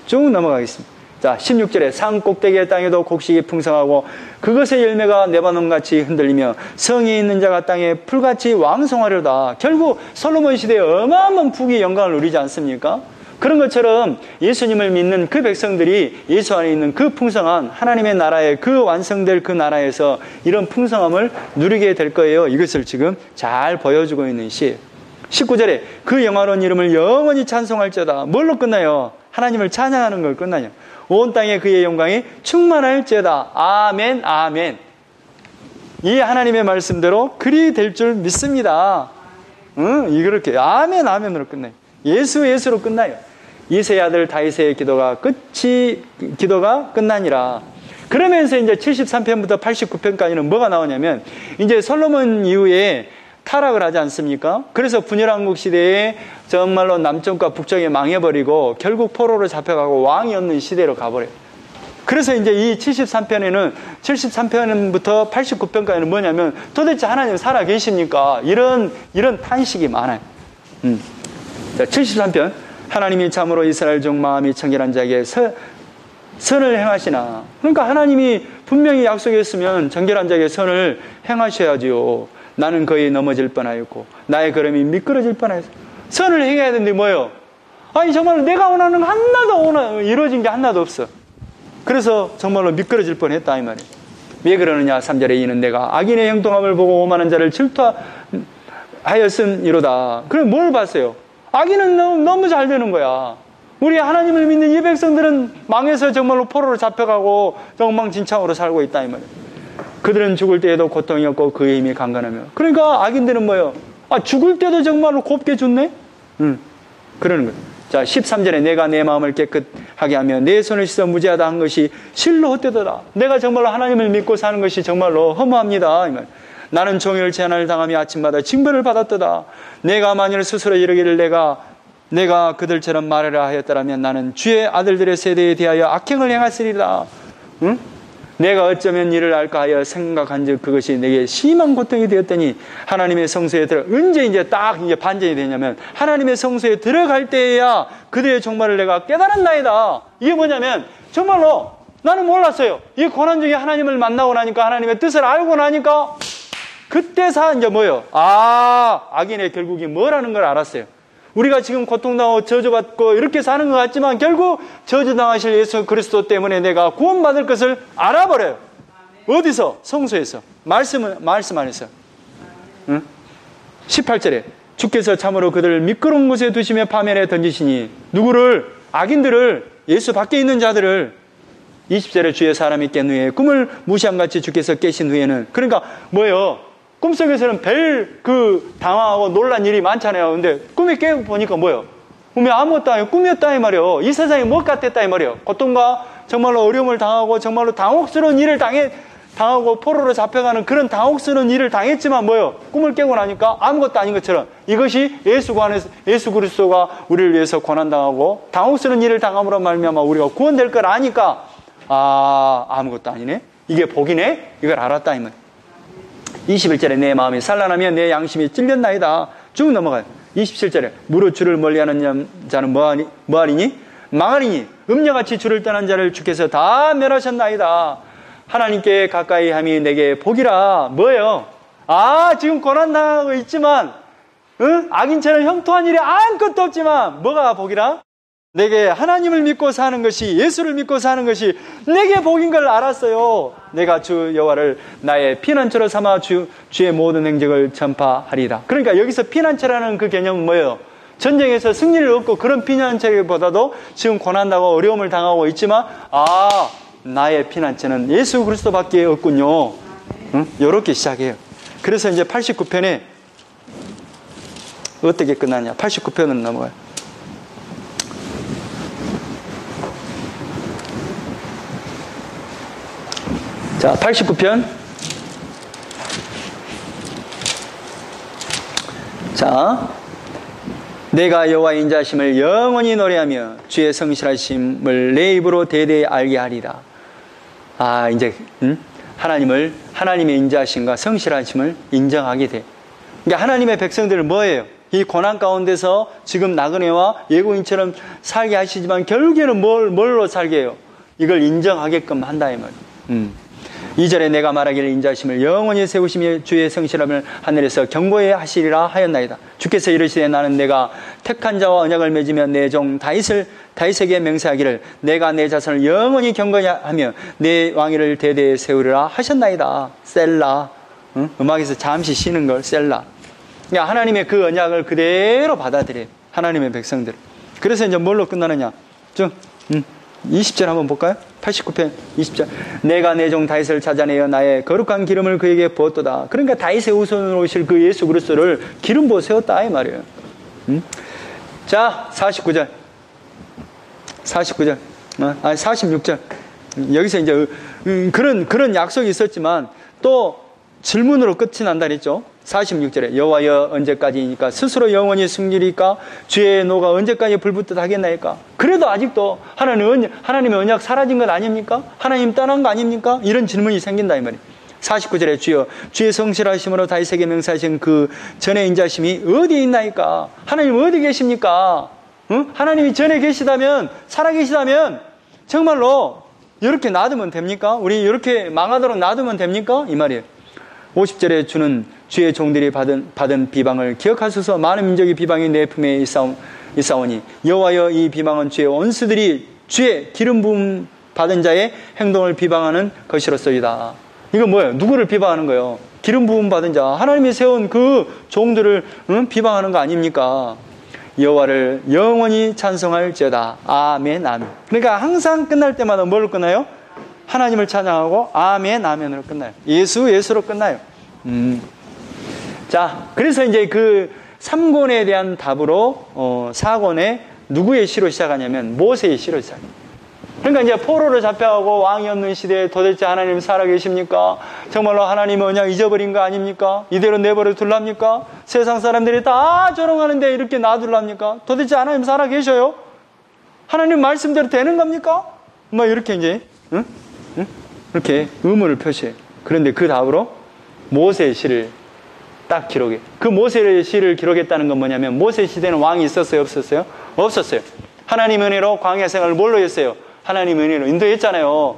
쭉 넘어가겠습니다. 자, 16절에 산 꼭대기의 땅에도 곡식이 풍성하고 그것의 열매가 네바논같이 흔들리며 성이 있는 자가 땅에 풀같이 왕성하려다. 결국 솔로몬 시대에 어마어마한 북이 영광을 누리지 않습니까? 그런 것처럼 예수님을 믿는 그 백성들이 예수 안에 있는 그 풍성한 하나님의 나라에, 그 완성될 그 나라에서 이런 풍성함을 누리게 될 거예요. 이것을 지금 잘 보여주고 있는 시예요. 19절에 그 영화로운 이름을 영원히 찬송할지어다. 뭘로 끝나요? 하나님을 찬양하는 걸 끝나요. 온 땅에 그의 영광이 충만할지어다. 아멘, 아멘. 이 하나님의 말씀대로 그리 될 줄 믿습니다. 이렇게 아멘, 아멘으로 끝나요. 예수, 예수로 끝나요. 이새의 아들 다윗의 기도가 끝나니라. 그러면서 이제 73편부터 89편까지는 뭐가 나오냐면, 이제 솔로몬 이후에 타락을 하지 않습니까? 그래서 분열왕국 시대에 정말로 남쪽과 북쪽이 망해버리고 결국 포로로 잡혀가고 왕이 없는 시대로 가버려요. 그래서 이제 이 73편에는 73편부터 89편까지는 뭐냐면, 도대체 하나님 살아 계십니까? 이런 탄식이 많아요. 자, 73편. 하나님이 참으로 이스라엘 중 마음이 청결한 자에게 선을 행하시나. 그러니까 하나님이 분명히 약속했으면 정결한 자에게 선을 행하셔야지요. 나는 거의 넘어질 뻔하였고 나의 걸음이 미끄러질 뻔하였어. 선을 행해야 되는데 뭐예요? 아니 정말 내가 원하는 거 하나도 이루어진 게 하나도 없어. 그래서 정말로 미끄러질 뻔했다 이 말이에요. 왜 그러느냐? 3절에 이는 내가 악인의 형통함을 보고 오만한 자를 질투하였음이로다. 그럼 뭘 봤어요? 악인은 너무 잘 되는 거야. 우리 하나님을 믿는 이 백성들은 망해서 정말로 포로로 잡혀가고 엉망진창으로 살고 있다 이 말이에요. 그들은 죽을 때에도 고통이 없고 그의 힘이 강건하며. 그러니까 악인들은 뭐예요? 죽을 때도 정말로 곱게 죽네? 그러는 거예요. 자, 13절에 내가 내 마음을 깨끗하게 하며 내 손을 씻어 무죄하다 한 것이 실로 헛되더라. 내가 정말로 하나님을 믿고 사는 것이 정말로 허무합니다 이 말. 나는 종일 제한을 당하며 아침마다 징벌을 받았도다. 내가 만일 스스로 이르기를 내가 그들처럼 말하라 하였더라면 나는 주의 아들들의 세대에 대하여 악행을 행하으리라. 내가 어쩌면 이를 알까 하여 생각한즉 그것이 내게 심한 고통이 되었더니 하나님의 성소에 언제 이제 딱 이제 반전이 되냐면, 하나님의 성소에 들어갈 때에야 그들의 종말을 내가 깨달았나이다. 이게 뭐냐면 정말로 나는 몰랐어요. 이 고난 중에 하나님을 만나고 나니까, 하나님의 뜻을 알고 나니까 그때서 이제 뭐예요? 악인의 결국이 뭐라는 걸 알았어요. 우리가 지금 고통당하고 저주받고 이렇게 사는 것 같지만 결국 저주당하실 예수 그리스도 때문에 내가 구원받을 것을 알아버려요. 어디서? 성소에서. 말씀 안에서. 18절에 주께서 참으로 그들을 미끄러운 곳에 두시며 파멸에 던지시니. 누구를? 악인들을, 예수 밖에 있는 자들을. 20절에 주의 사람이 깬 후에 꿈을 무시함같이 주께서 깨신 후에는. 그러니까 뭐예요? 꿈속에서는 당황하고 놀란 일이 많잖아요. 근데 꿈에 깨고 보니까 뭐예요? 꿈이 아무것도 아니고 꿈이었다 이 말이에요. 이 세상이 뭐 같았다 이 말이에요. 고통과 정말로 어려움을 당하고 정말로 당혹스러운 일을 당하고 포로로 잡혀가는 그런 당혹스러운 일을 당했지만 뭐요? 꿈을 깨고 나니까 아무것도 아닌 것처럼 이것이 예수 그리스도가 우리를 위해서 고난당하고 당혹스러운 일을 당함으로 말미암아 우리가 구원될 걸 아니까 아무것도 아니네? 이게 복이네? 이걸 알았다 이 말. 21절에 내 마음이 산란하며 내 양심이 찔렸나이다. 쭉 넘어가요. 27절에 무릇 주를 멀리하는 자는 뭐하리니? 망하리니 음녀같이 주를 떠난 자를 주께서 다 멸하셨나이다. 하나님께 가까이 함이 내게 복이라. 뭐예요? 지금 고난당하고 있지만 악인처럼 형통한 일이 아무것도 없지만 뭐가 복이라? 내게 하나님을 믿고 사는 것이, 예수를 믿고 사는 것이 내게 복인 걸 알았어요. 내가 주 여호와를 나의 피난처로 삼아 주의 모든 행적을 전파하리라. 그러니까 여기서 피난처라는 그 개념은 뭐예요? 전쟁에서 승리를 얻고 그런 피난처보다도 지금 고난당하고 어려움을 당하고 있지만 나의 피난처는 예수 그리스도밖에 없군요. 이렇게 시작해요. 그래서 이제 89편에 어떻게 끝나냐? 89편은 넘어가요. 자, 89편. 자, 내가 여호와의 인자하심을 영원히 노래하며 주의 성실하심을 내 입으로 대대히 알게 하리라. 이제 하나님의 인자하심과 성실하심을 인정하게 돼. 그러니까 하나님의 백성들은 뭐예요? 이 고난 가운데서 지금 나그네와 예고인처럼 살게 하시지만 결국에는 뭘로 살게 해요? 이걸 인정하게끔 한다 이 말이에요. 2절에 내가 말하기를 인자하심을 영원히 세우시며 주의 성실함을 하늘에서 경고해 하시리라 하였나이다. 주께서 이르시되 나는 내가 택한 자와 언약을 맺으며 내 종 다윗에게 맹세하기를 내가 내 자손을 영원히 경고하며 내 왕위를 대대에 세우리라 하셨나이다. 셀라. 음악에서 잠시 쉬는 걸 셀라. 그러니까 하나님의 그 언약을 그대로 받아들여요. 하나님의 백성들. 그래서 이제 뭘로 끝나느냐? 20절 한번 볼까요? 89편 20절. 내가 내 종 다윗을 찾아내어 나의 거룩한 기름을 그에게 부었도다. 그러니까 다윗의 후손으로 오실 그 예수 그리스도를 기름 부어 세웠다 이 말이에요. 자, 49절. 46절. 여기서 이제 그런 약속이 있었지만 또 질문으로 끝이 난다 그랬죠. 46절에 여호와여 언제까지니까 스스로 영원히 승리리까 주의 노가 언제까지 불붙듯 하겠나이까. 그래도 아직도 하나님의 언약 사라진 것 아닙니까? 하나님 떠난 거 아닙니까? 이런 질문이 생긴다 이 말이에요. 49절에 주여 주의 성실하심으로 다윗에게 맹세하신 그 전의 인자심이 어디에 있나이까? 하나님 어디 계십니까? 하나님이 전에 계시다면 살아계시다면 정말로 이렇게 놔두면 됩니까? 우리 이렇게 망하도록 놔두면 됩니까? 이 말이에요. 50절에 주는 주의 종들이 받은 비방을 기억하소서. 많은 민족이 비방이 내 품에 있사오니 여호와여 이 비방은 주의 원수들이 주의 기름 부음 받은 자의 행동을 비방하는 것이로소이다. 이건 뭐예요? 누구를 비방하는 거예요? 기름 부음 받은 자, 하나님이 세운 그 종들을 비방하는 거 아닙니까? 여호와를 영원히 찬송할지어다. 아멘 아멘. 그러니까 항상 끝날 때마다 뭘로 끝나요? 하나님을 찬양하고 아멘 아멘으로 끝나요. 예수로 끝나요. 자, 그래서 이제 그 3권에 대한 답으로 4권에 누구의 시로 시작하냐면 모세의 시로 시작해요. 그러니까 이제 포로로 잡혀가고 왕이 없는 시대에 도대체 하나님 살아계십니까? 정말로 하나님 언약 잊어버린 거 아닙니까? 이대로 내버려 둘랍니까? 세상 사람들이 다 조롱하는데 이렇게 놔둘랍니까? 도대체 하나님 살아계셔요? 하나님 말씀대로 되는 겁니까? 뭐 이렇게 이제 이렇게 의문을 표시해요. 그런데 그 답으로 모세의 시를 딱 기록해. 그 모세의 시를 기록했다는 건 뭐냐면 모세 시대는 왕이 있었어요? 없었어요? 없었어요. 하나님 은혜로 광야 생활을 뭘로 했어요? 하나님 은혜로 인도했잖아요.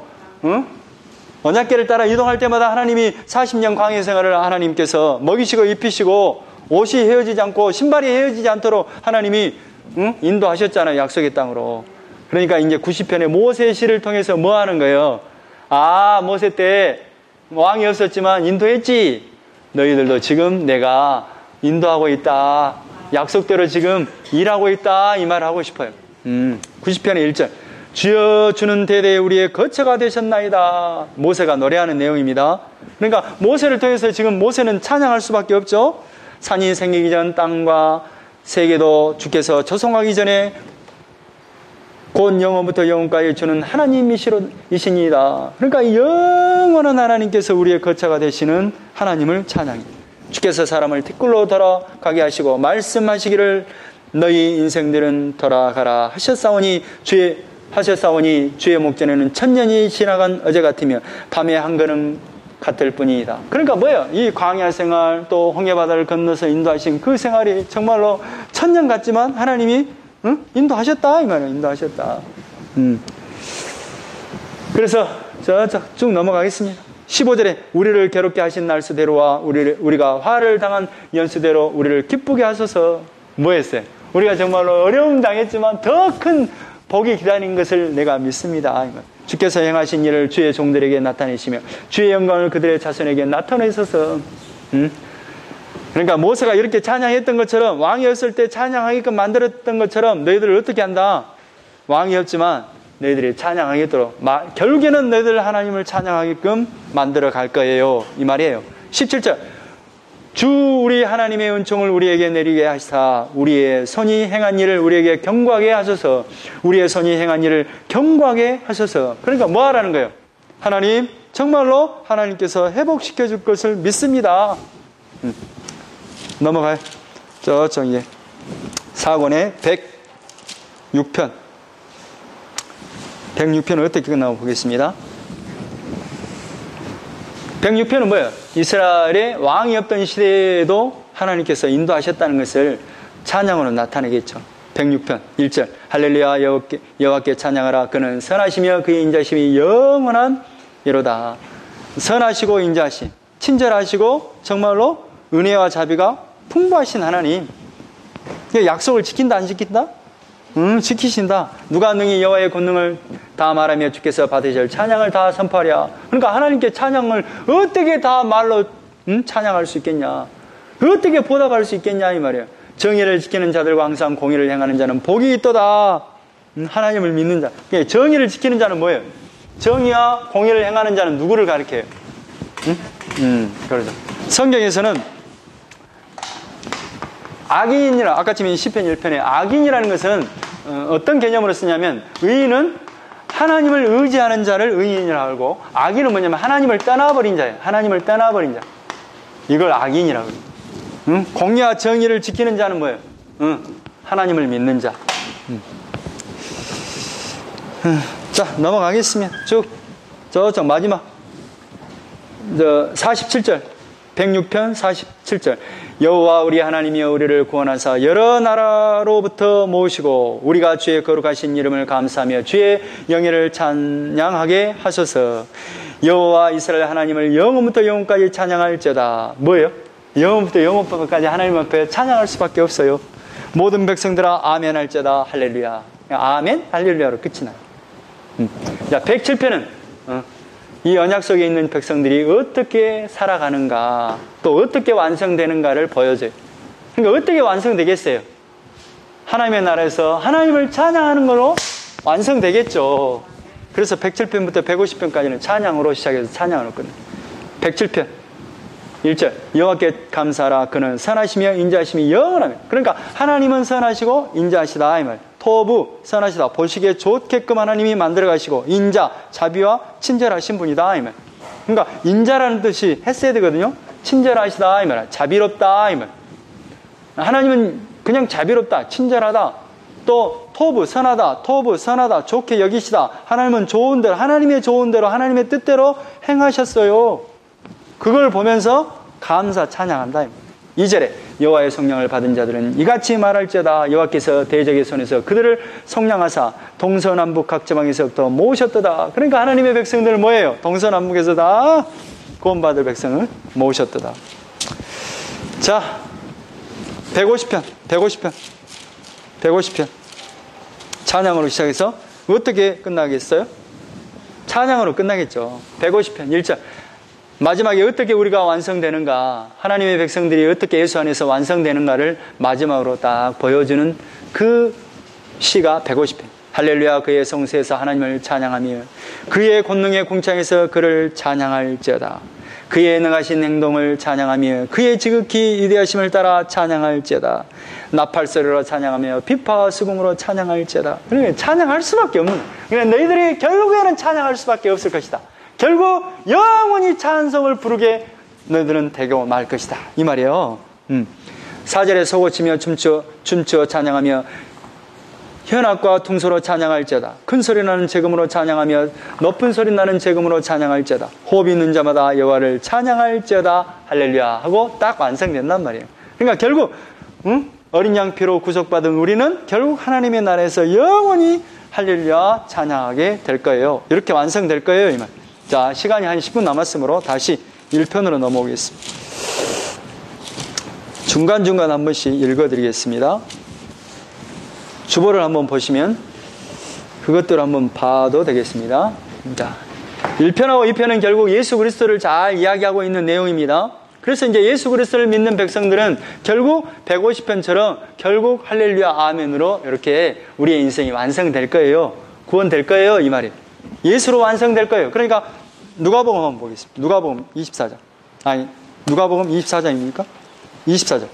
언약궤를 따라 이동할 때마다 하나님이 40년 광야 생활을 하나님께서 먹이시고 입히시고 옷이 헤어지지 않고 신발이 헤어지지 않도록 하나님이 인도하셨잖아요. 약속의 땅으로. 그러니까 이제 90편의 모세의 시를 통해서 뭐 하는 거예요? 모세 때 왕이 없었지만 인도했지. 너희들도 지금 내가 인도하고 있다. 약속대로 지금 일하고 있다. 이 말을 하고 싶어요. 90편의 1절. 주여 주는 대대에 우리의 거처가 되셨나이다. 모세가 노래하는 내용입니다. 그러니까 모세를 통해서 지금 모세는 찬양할 수밖에 없죠. 산이 생기기 전 땅과 세계도 주께서 조성하기 전에 곧 영원부터 영원까지 주는 하나님이시니이다. 그러니까 영원한 하나님께서 우리의 거처가 되시는 하나님을 찬양해. 주께서 사람을 티끌로 돌아가게 하시고 말씀하시기를 너희 인생들은 돌아가라 하셨사오니 주의 목전에는 천년이 지나간 어제 같으며 밤의 한 걸음 같을 뿐이다. 그러니까 뭐예요? 이 광야 생활 또 홍해바다를 건너서 인도하신 그 생활이 정말로 천년 같지만 하나님이 인도하셨다 이 말이에요. 인도하셨다. 그래서 쭉 넘어가겠습니다. 15절에 우리를 괴롭게 하신 날수대로와 우리가 화를 당한 연수대로 우리를 기쁘게 하소서. 뭐 했어요? 우리가 정말로 어려움 당했지만 더 큰 복이 기다린 것을 내가 믿습니다. 주께서 행하신 일을 주의 종들에게 나타내시며 주의 영광을 그들의 자손에게 나타내셔서. 그러니까 모세가 이렇게 찬양했던 것처럼 왕이었을 때 찬양하게끔 만들었던 것처럼 너희들을 어떻게 한다? 왕이었지만 너희들이 찬양하겠도록 결국에는 너희들 하나님을 찬양하게끔 만들어 갈 거예요. 이 말이에요. 17절 주 우리 하나님의 은총을 우리에게 내리게 하시사 우리의 손이 행한 일을 우리에게 경고하게 하소서. 우리의 손이 행한 일을 경고하게 하소서. 그러니까 뭐 하라는 거예요? 하나님 정말로 하나님께서 회복시켜 줄 것을 믿습니다. 넘어가요. 저쪽에 사권의 106편 106편은 어떻게 끝나고 보겠습니다. 106편은 뭐예요? 이스라엘의 왕이 없던 시대에도 하나님께서 인도하셨다는 것을 찬양으로 나타내겠죠. 106편 1절 할렐루야 여호와께 찬양하라. 그는 선하시며 그의 인자심이 영원한 이로다. 선하시고 인자하신 친절하시고 정말로 은혜와 자비가 풍부하신 하나님. 약속을 지킨다 안 지킨다? 지키신다. 누가 능히 여호와의 권능을 다 말하며 주께서 받으실 찬양을 다 선포하랴. 그러니까 하나님께 찬양을 어떻게 다 말로 찬양할 수 있겠냐, 어떻게 보답할 수 있겠냐 이 말이에요. 정의를 지키는 자들과 항상 공의를 행하는 자는 복이 있도다. 하나님을 믿는 자. 정의를 지키는 자는 뭐예요? 정의와 공의를 행하는 자는 누구를 가리켜요? 그렇죠. 성경에서는 악인이라, 아까 지금 시편 1편에 악인이라는 것은 어떤 개념으로 쓰냐면, 의인은 하나님을 의지하는 자를 의인이라고 하고, 악인은 뭐냐면 하나님을 떠나버린 자예요. 하나님을 떠나버린 자. 이걸 악인이라고 해요. 공의와 정의를 지키는 자는 뭐예요? 하나님을 믿는 자. 자, 넘어가겠습니다. 쭉 저쪽 마지막 47절 106편 47절 여호와 우리 하나님이여 우리를 구원하사 여러 나라로부터 모으시고 우리가 주의 거룩하신 이름을 감사하며 주의 영예를 찬양하게 하소서. 여호와 이스라엘 하나님을 영원부터 영원까지 찬양할지어다. 뭐예요? 영원부터 영원까지 하나님 앞에 찬양할 수밖에 없어요. 모든 백성들아 아멘 할지어다. 할렐루야. 아멘 할렐루야로 끝이 나요. 자, 107편은 이 언약 속에 있는 백성들이 어떻게 살아가는가, 또 어떻게 완성되는가를 보여줘요. 그러니까 어떻게 완성되겠어요? 하나님의 나라에서 하나님을 찬양하는 걸로 완성되겠죠. 그래서 107편부터 150편까지는 찬양으로 시작해서 찬양으로 끝내요. 107편 1절 여호와께 감사하라. 그는 선하시며 인자하심이 영원하며. 그러니까 하나님은 선하시고 인자하시다 이 말. 토부 선하시다. 보시기에 좋게끔 하나님이 만들어 가시고, 인자 자비와 친절하신 분이다 이 말. 그러니까 인자라는 뜻이 헤세드거든요. 친절하시다 이 말. 자비롭다 이 말. 하나님은 그냥 자비롭다, 친절하다. 또 토부 선하다, 토부 선하다, 좋게 여기시다. 하나님은 좋은 대로, 하나님의 좋은 대로, 하나님의 뜻대로 행하셨어요. 그걸 보면서 감사 찬양한다. 2절에 여호와의 성령을 받은 자들은 이같이 말할지어다. 여호와께서 대적의 손에서 그들을 속량하사 동서남북 각 지방에서부터 모으셨도다. 그러니까 하나님의 백성들은 뭐예요? 동서남북에서 다 구원받을 백성을 모으셨도다. 자, 150편 찬양으로 시작해서 어떻게 끝나겠어요? 찬양으로 끝나겠죠. 150편 1절 마지막에 어떻게 우리가 완성되는가, 하나님의 백성들이 어떻게 예수 안에서 완성되는가를 마지막으로 딱 보여주는 그 시가 150편. 할렐루야 그의 성소에서 하나님을 찬양하며 그의 권능의 궁창에서 그를 찬양할지어다. 그의 능하신 행동을 찬양하며 그의 지극히 위대하심을 따라 찬양할지어다. 나팔소리로 찬양하며 비파와 수금으로 찬양할지어다. 그러니까 찬양할 수밖에 없는 거예요. 그러니까 너희들이 결국에는 찬양할 수밖에 없을 것이다. 결국 영원히 찬송을 부르게 너희들은 되고 말 것이다. 이 말이에요. 4절에 소고치며 춤추어 찬양하며 현악과 퉁소로 찬양할지어다. 큰 소리 나는 재금으로 찬양하며 높은 소리 나는 재금으로 찬양할지어다. 호흡 있는 자마다 여호와를 찬양할지어다. 할렐루야 하고 딱 완성된단 말이에요. 그러니까 결국 어린 양 피로 구속받은 우리는 결국 하나님의 나라에서 영원히 할렐루야 찬양하게 될 거예요. 이렇게 완성될 거예요. 이 말. 자, 시간이 한 10분 남았으므로 다시 1편으로 넘어오겠습니다. 중간중간 한 번씩 읽어드리겠습니다. 주보를 한번 보시면 그것들을 한번 봐도 되겠습니다. 자, 1편하고 2편은 결국 예수 그리스도를 잘 이야기하고 있는 내용입니다. 그래서 이제 예수 그리스도를 믿는 백성들은 결국 150편처럼 결국 할렐루야 아멘으로 이렇게 우리의 인생이 완성될 거예요. 구원될 거예요. 이 말이에요. 예수로 완성될 거예요. 그러니까 누가복음 한번 보겠습니다. 누가복음 24장. 아니, 누가복음 24장입니까? 24장.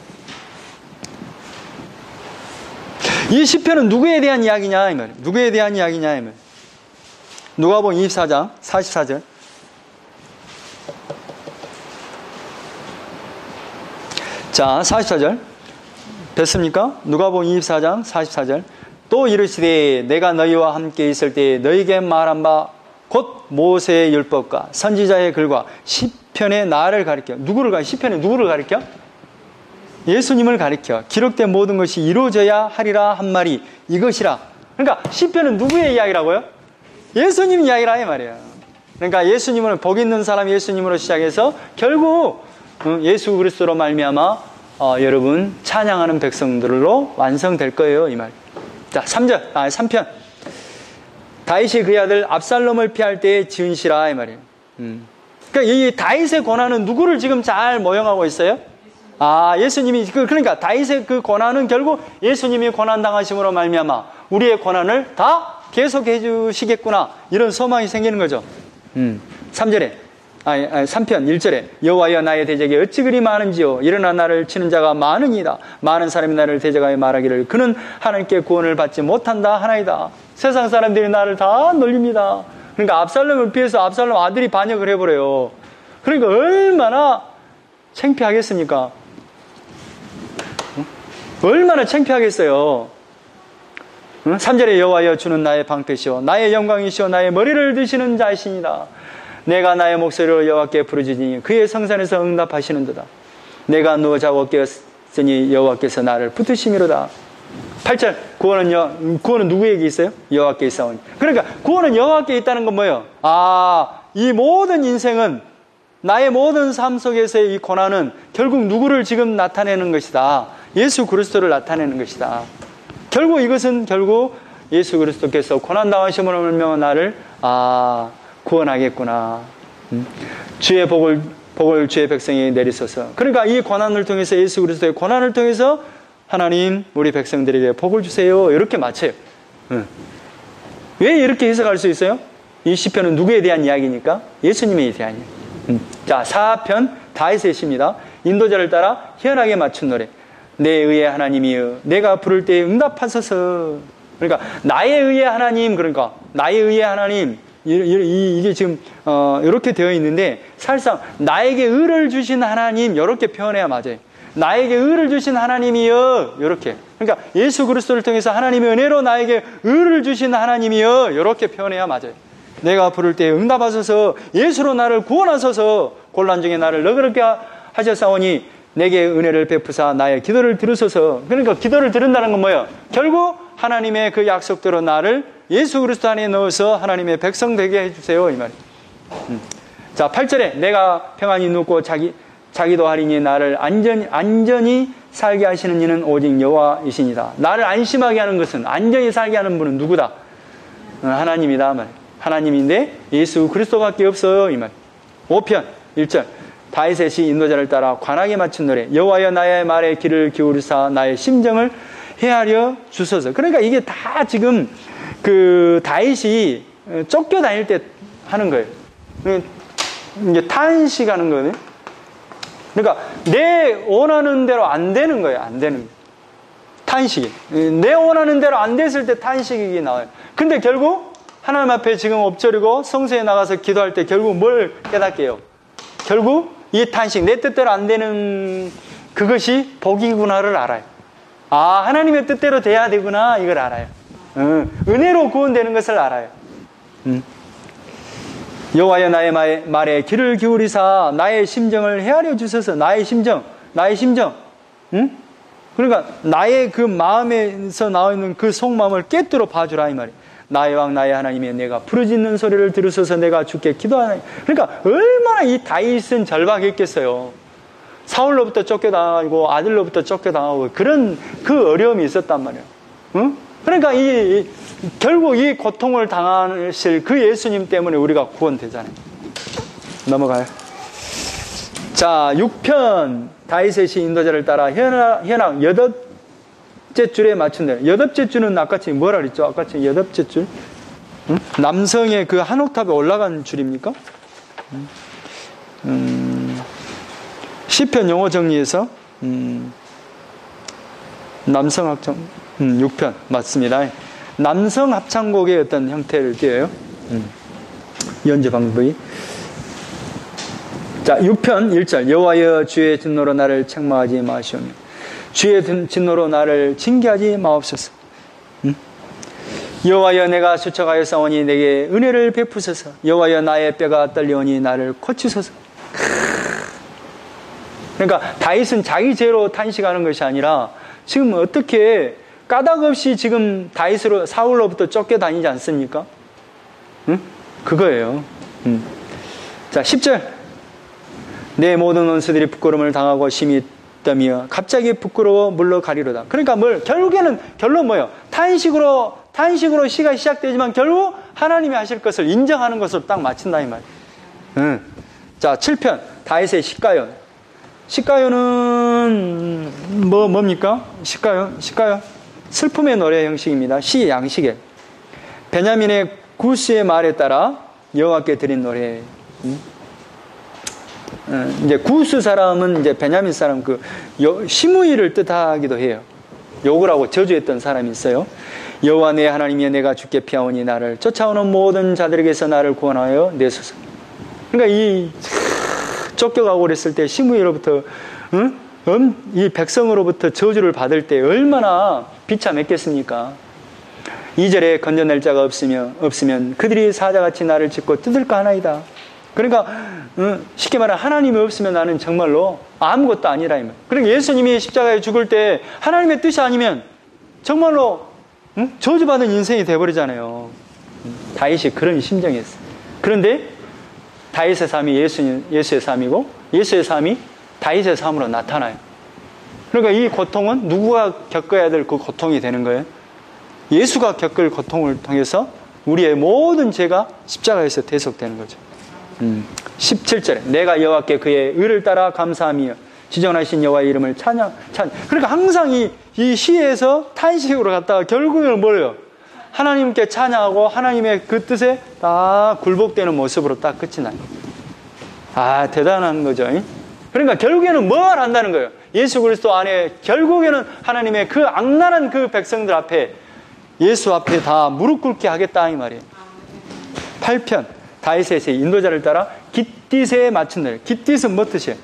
이 시편은 누구에 대한 이야기냐 이 말이에요. 누구에 대한 이야기냐 이 말이에요. 누가복음 24장 44절. 자, 44절. 됐습니까? 누가복음 24장 44절. 또 이르시되 내가 너희와 함께 있을 때 너희에게 말한 바 곧 모세의 율법과 선지자의 글과 시편의 나를 가리켜. 누구를 가리켜? 시편에 누구를 가리켜? 예수님을 가리켜 기록된 모든 것이 이루어져야 하리라 한 말이 이것이라. 그러니까 시편은 누구의 이야기라고요? 예수님 이야기라 이 말이에요. 그러니까 예수님을 복 있는 사람 예수님으로 시작해서 결국 예수 그리스도로 말미암아 여러분 찬양하는 백성들로 완성될 거예요 이 말. 자, 3편. 다윗이 그의 아들 압살롬을 피할 때에 지은 시라 이 말이에요. 그러니까 이 다윗의 권한은 누구를 지금 잘 모형하고 있어요? 예수님이 그러니까 다윗의 그 권한은 결국 예수님이 고난 당하심으로 말미암아 우리의 권한을 다 계속해 주시겠구나 이런 소망이 생기는 거죠. 3편 1절에 여호와여 나의 대적이 어찌 그리 많은지요 일어나 나를 치는 자가 많으니이다. 많은 사람이 나를 대적하여 말하기를 그는 하나님께 구원을 받지 못한다 하나이다. 세상 사람들이 나를 다 놀립니다. 그러니까 압살롬을 피해서 압살롬 아들이 반역을 해버려요. 그러니까 얼마나 창피하겠습니까? 얼마나 창피하겠어요. 3절에 여호와여 주는 나의 방패시오 나의 영광이시오 나의 머리를 드시는 자이시니라. 내가 나의 목소리로 여호와께 부르짖으니 그의 성산에서 응답하시는도다. 내가 누워 자고 깨었으니 여호와께서 나를 붙드심이로다. 8절 구원은 누구에게 있어요? 여호와께 있사오니. 그러니까 구원은 여호와께 있다는 건 뭐예요? 이 모든 인생은 나의 모든 삶 속에서의 이 고난은 결국 누구를 지금 나타내는 것이다. 예수 그리스도를 나타내는 것이다. 결국 이것은 결국 예수 그리스도께서 고난당하심으로 말미암아 나를 구원하겠구나. 주의 복을 주의 백성이 내리소서. 그러니까 이 고난을 통해서 예수 그리스도의 고난을 통해서 하나님 우리 백성들에게 복을 주세요. 이렇게 맞춰요. 왜 이렇게 해석할 수 있어요? 이 시편은 누구에 대한 이야기니까? 예수님에 대한 이야기. 자, 4편 다윗의 시입니다. 인도자를 따라 희연하게 맞춘 노래. 내 의의 하나님이여 내가 부를 때 응답하소서. 그러니까 나의 의의 하나님, 그러니까 나의 의의 하나님, 이게 지금 이렇게 되어 있는데 사실상 나에게 의를 주신 하나님 이렇게 표현해야 맞아요. 나에게 의를 주신 하나님이여 이렇게. 그러니까 예수 그리스도를 통해서 하나님의 은혜로 나에게 의를 주신 하나님이여 이렇게 표현해야 맞아요. 내가 부를 때 응답하소서. 예수로 나를 구원하소서. 곤란 중에 나를 너그럽게 하셨사오니 내게 은혜를 베푸사 나의 기도를 들으소서. 그러니까 기도를 들은다는 건 뭐예요? 결국 하나님의 그 약속대로 나를 예수 그리스도 안에 넣어서 하나님의 백성 되게 해주세요 이 말이에요. 자, 8절에 내가 평안히 눕고 자기도 하리니 나를 안전히 살게 하시는 이는 오직 여호와이시니라. 나를 안심하게 하는 것은, 안전히 살게 하는 분은 누구다? 하나님이다 말. 하나님인데 예수 그리스도밖에 없어요 이 말. 5편 1절 다윗의 시 인도자를 따라 관하게 맞춘 노래. 여호와여 나의 말에 귀를 기울이사 나의 심정을 헤아려 주소서. 그러니까 이게 다 지금 그 다윗이 쫓겨다닐 때 하는 거예요. 이제 탄식하는 거거든요. 그러니까 내 원하는 대로 안 되는 거예요. 안 되는 거예요. 탄식이. 내 원하는 대로 안 됐을 때 탄식이 나와요. 근데 결국 하나님 앞에 지금 엎드리고 성소에 나가서 기도할 때 결국 뭘 깨닫게요? 결국 이 탄식, 내 뜻대로 안 되는 그것이 복이구나를 알아요. 아, 하나님의 뜻대로 돼야 되구나, 이걸 알아요. 은혜로 구원되는 것을 알아요. 여호와여 나의 말에 귀를 기울이사 나의 심정을 헤아려 주소서. 나의 심정. 응? 그러니까 나의 그 마음에서 나와 있는 그 속마음을 깨뜨려 봐주라 이 말이에요. 나의 왕 나의 하나님의 내가 부르짖는 소리를 들으소서. 내가 주께 기도하나니. 그러니까 얼마나 이 다윗은 절박했겠어요. 사울로부터 쫓겨나가고 아들로부터 쫓겨나가고 그런 그 어려움이 있었단 말이에요. 응? 그러니까 결국 이 고통을 당하실 그 예수님 때문에 우리가 구원되잖아요. 넘어가요. 자, 6편 다윗의 시 인도자를 따라 현악 8째 줄에 맞춘다. 8째 줄은 아까 뭐라 그랬죠? 아까 8째 줄? 응? 남성의 그 한 옥탑에 올라간 줄입니까? 시편 용어 정리에서 남성 합창 6편 맞습니다. 남성 합창곡의 어떤 형태를 띄어요. 연주 방법이. 자, 6편 1절 여호와여 주의 진노로 나를 책망하지 마시오며 주의 진노로 나를 징계하지 마옵소서. 여호와여 내가 수척하여 싸우니 내게 은혜를 베푸소서. 여호와여 나의 뼈가 떨려오니 나를 고치소서. 그러니까 다윗은 자기 죄로 탄식하는 것이 아니라 지금 어떻게 까닭 없이 지금 다윗으로 사울로부터 쫓겨다니지 않습니까? 응? 그거예요. 자, 10절 내 모든 원수들이 부끄러움을 당하고 심히 떠미어 갑자기 부끄러워 물러가리로다. 그러니까 결론 뭐예요? 탄식으로 시가 시작되지만 결국 하나님이 하실 것을 인정하는 것으로 딱 마친다 이 말이에요. 자, 7편 다윗의 시가연. 시가연은 뭡니까? 시가연 슬픔의 노래 형식입니다. 시 양식에 베냐민의 구스의 말에 따라 여호와께 드린 노래. 이제 구스 사람은 이제 베냐민 사람 시므이를 뜻하기도 해요. 욕을 하고 저주했던 사람이 있어요. 여호와 내 하나님이여 내가 주께 피하오니 나를 쫓아오는 모든 자들에게서 나를 구원하여 내소서. 그러니까 이 쫓겨가고 그랬을 때 시므이로부터 이 백성으로부터 저주를 받을 때 얼마나 비참했겠습니까? 2절에 건져낼 자가 없으면 그들이 사자같이 나를 짚고 뜯을까 하나이다. 그러니까 쉽게 말하면 하나님이 없으면 나는 정말로 아무것도 아니라. 그러니까 예수님이 십자가에 죽을 때 하나님의 뜻이 아니면 정말로 저주받은 인생이 돼버리잖아요. 다윗이 그런 심정이었어요. 그런데 다윗의 삶이 예수의 삶이고 예수의 삶이 다윗의 삶으로 나타나요. 그러니까 이 고통은 누구가 겪어야 될 그 고통이 되는 거예요? 예수가 겪을 고통을 통해서 우리의 모든 죄가 십자가에서 대속되는 거죠. 17절에 내가 여호와께 그의 의를 따라 감사하며 지존하신 여호와의 이름을 찬양. 그러니까 항상 이 시에서 탄식으로 갔다가 결국에는 뭐예요? 하나님께 찬양하고 하나님의 그 뜻에 다 굴복되는 모습으로 딱 끝이 나요. 아, 대단한 거죠. 그러니까 결국에는 뭘 한다는 거예요? 예수 그리스도 안에 결국에는 하나님의 그 악랄한 그 백성들 앞에 예수 앞에 다 무릎 꿇게 하겠다 이 말이에요. 8편 다윗의 시 인도자를 따라 깃딧에 맞춘 노래. 깃딧은 뭐 뜻이에요?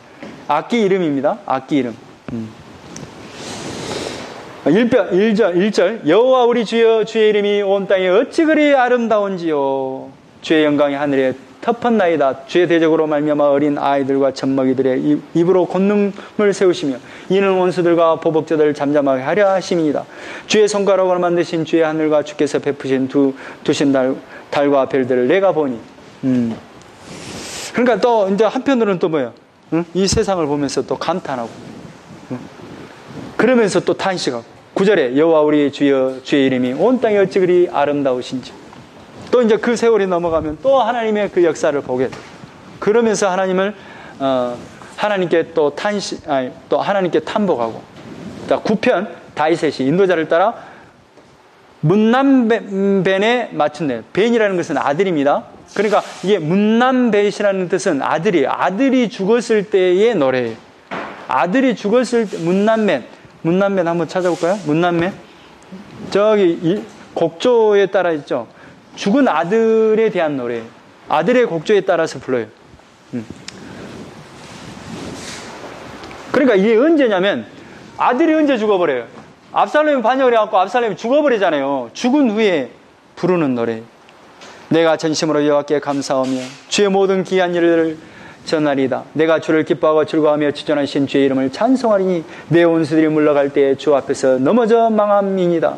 악기 이름입니다. 악기 이름. 1절 여호와 우리 주여 주의 이름이 온 땅에 어찌 그리 아름다운지요. 주의 영광이 하늘에 터펀나이다. 주의 대적으로 말미암아 어린 아이들과 젖먹이들의 입으로 권능을 세우시며 이는 원수들과 보복자들을 잠잠하게 하려 하심이니이다. 주의 손가락으로 만드신 주의 하늘과 주께서 베푸신 두신 달과 별들을 내가 보니. 그러니까 또 이제 한편으로는 또 뭐예요? 이 세상을 보면서 또 감탄하고 그러면서 또 탄식하고 9절에 여호와 우리 주여 주의 이름이 온 땅에 어찌 그리 아름다우신지. 또 이제 그 세월이 넘어가면 또 하나님의 그 역사를 보게 돼요. 그러면서 하나님께 또 하나님께 탄복하고. 자, 9편 다윗의 시 인도자를 따라 문남벤에 맞춘 데. 벤이라는 것은 아들입니다. 그러니까 이게 문남벳이라는 뜻은 아들이 죽었을 때의 노래예요. 아들이 죽었을 때, 문남벳 한번 찾아볼까요? 문남벳. 저기 곡조에 따라 있죠. 죽은 아들에 대한 노래예요. 아들의 곡조에 따라서 불러요. 그러니까 이게 언제냐면 아들이 언제 죽어버려요? 압살롬이 반역을 해갖고 압살롬이 죽어버리잖아요. 죽은 후에 부르는 노래. 내가 전심으로 여호와께 감사하며 주의 모든 귀한 일을 전하리이다. 내가 주를 기뻐하고 즐거워하며 지존하신 주의 이름을 찬송하리니 내 온수들이 물러갈 때에 주 앞에서 넘어져 망함이니이다.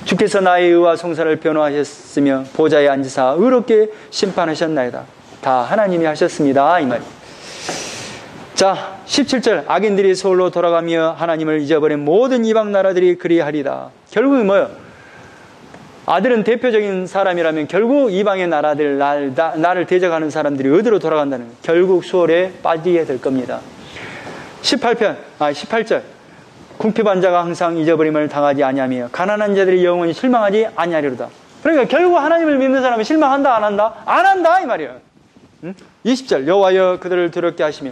주께서 나의 의와 송사를 변호하셨으며 보좌에 앉으사 의롭게 심판하셨나이다. 다 하나님이 하셨습니다. 이 말이에요. 자, 17절. 악인들이 서울로 돌아가며 하나님을 잊어버린 모든 이방 나라들이 그리하리다. 결국은 뭐예요? 아들은 대표적인 사람이라면 결국 이방의 나라들, 나를 대적하는 사람들이 어디로 돌아간다는 거예요? 결국 수월에 빠지게 될 겁니다. 18절. 궁핍한 자가 항상 잊어버림을 당하지 아니하며 가난한 자들이 영원히 실망하지 아니하리로다. 그러니까 결국 하나님을 믿는 사람은 실망한다 안 한다? 안 한다 이 말이에요. 20절. 여호와여 그들을 두렵게 하시며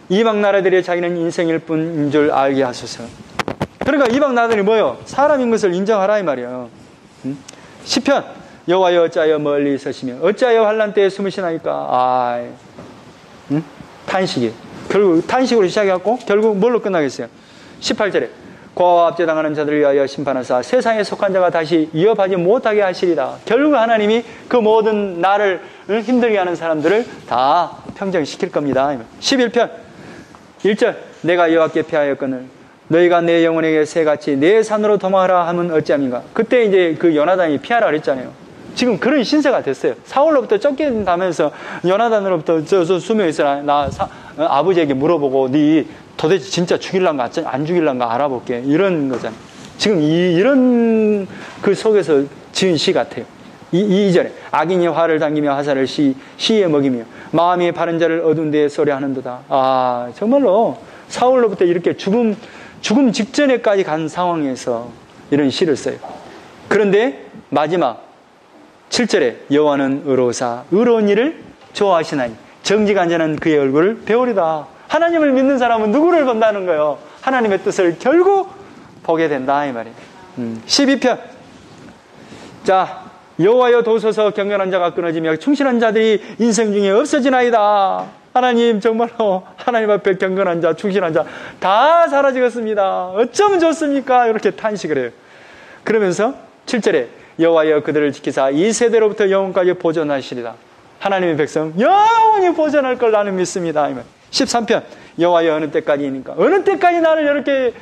이방 나라들의 자기는 인생일 뿐인 줄 알게 하소서. 그러니까 이방 나라들이 뭐예요? 사람인 것을 인정하라 이 말이에요. 시편. 여호와여 어찌하여 멀리 서시며 어찌하여 환난 때에 숨으시나이까. 탄식이. 결국 탄식으로 시작해갖고 결국 뭘로 끝나겠어요? 18절에 고아와 압제당하는 자들을 위하여 심판하사 세상에 속한 자가 다시 이어하지 못하게 하시리라. 결국 하나님이 그 모든 나를 힘들게 하는 사람들을 다 평정시킬 겁니다. 11편 1절. 내가 여호와께 피하였거늘 너희가 내 영혼에게 새같이 내 산으로 도망하라 하면 어찌함인가. 그때 이제 그 요나단이 피하라 그랬잖아요. 지금 그런 신세가 됐어요. 사울로부터 쫓겨나면서 요나단으로부터 저 수명이 있어라. 아버지에게 물어보고 네 도대체 진짜 죽일란가 안 죽일란가 알아볼게. 이런 거잖아요. 지금 이런 그 속에서 지은 시 같아요. 2절에 악인이 화를 당기며 화살을 시에 먹이며 마음이 바른 자를 어두운 데에 쏘려하는도다. 정말로 사울로부터 이렇게 죽음 직전에까지 간 상황에서 이런 시를 써요. 그런데 마지막 7절에 여호와는 의로우사 의로운 일을 좋아하시나니 정직한 자는 그의 얼굴을 배우리다. 하나님을 믿는 사람은 누구를 본다는 거예요? 하나님의 뜻을 결국 보게 된다 이 말이에요. 12편. 자, 여호와여 도우소서 경건한 자가 끊어지며 충실한 자들이 인생 중에 없어지나이다. 하나님 정말로 하나님 앞에 경건한 자, 충실한 자 다 사라지겠습니다. 어쩌면 좋습니까? 이렇게 탄식을 해요. 그러면서 7절에 여호와여 그들을 지키사 이 세대로부터 영원까지 보존하시리다. 하나님의 백성 영원히 보존할 걸 나는 믿습니다. 13편 여호와여 어느 때까지니까 어느 때까지 나를 이렇게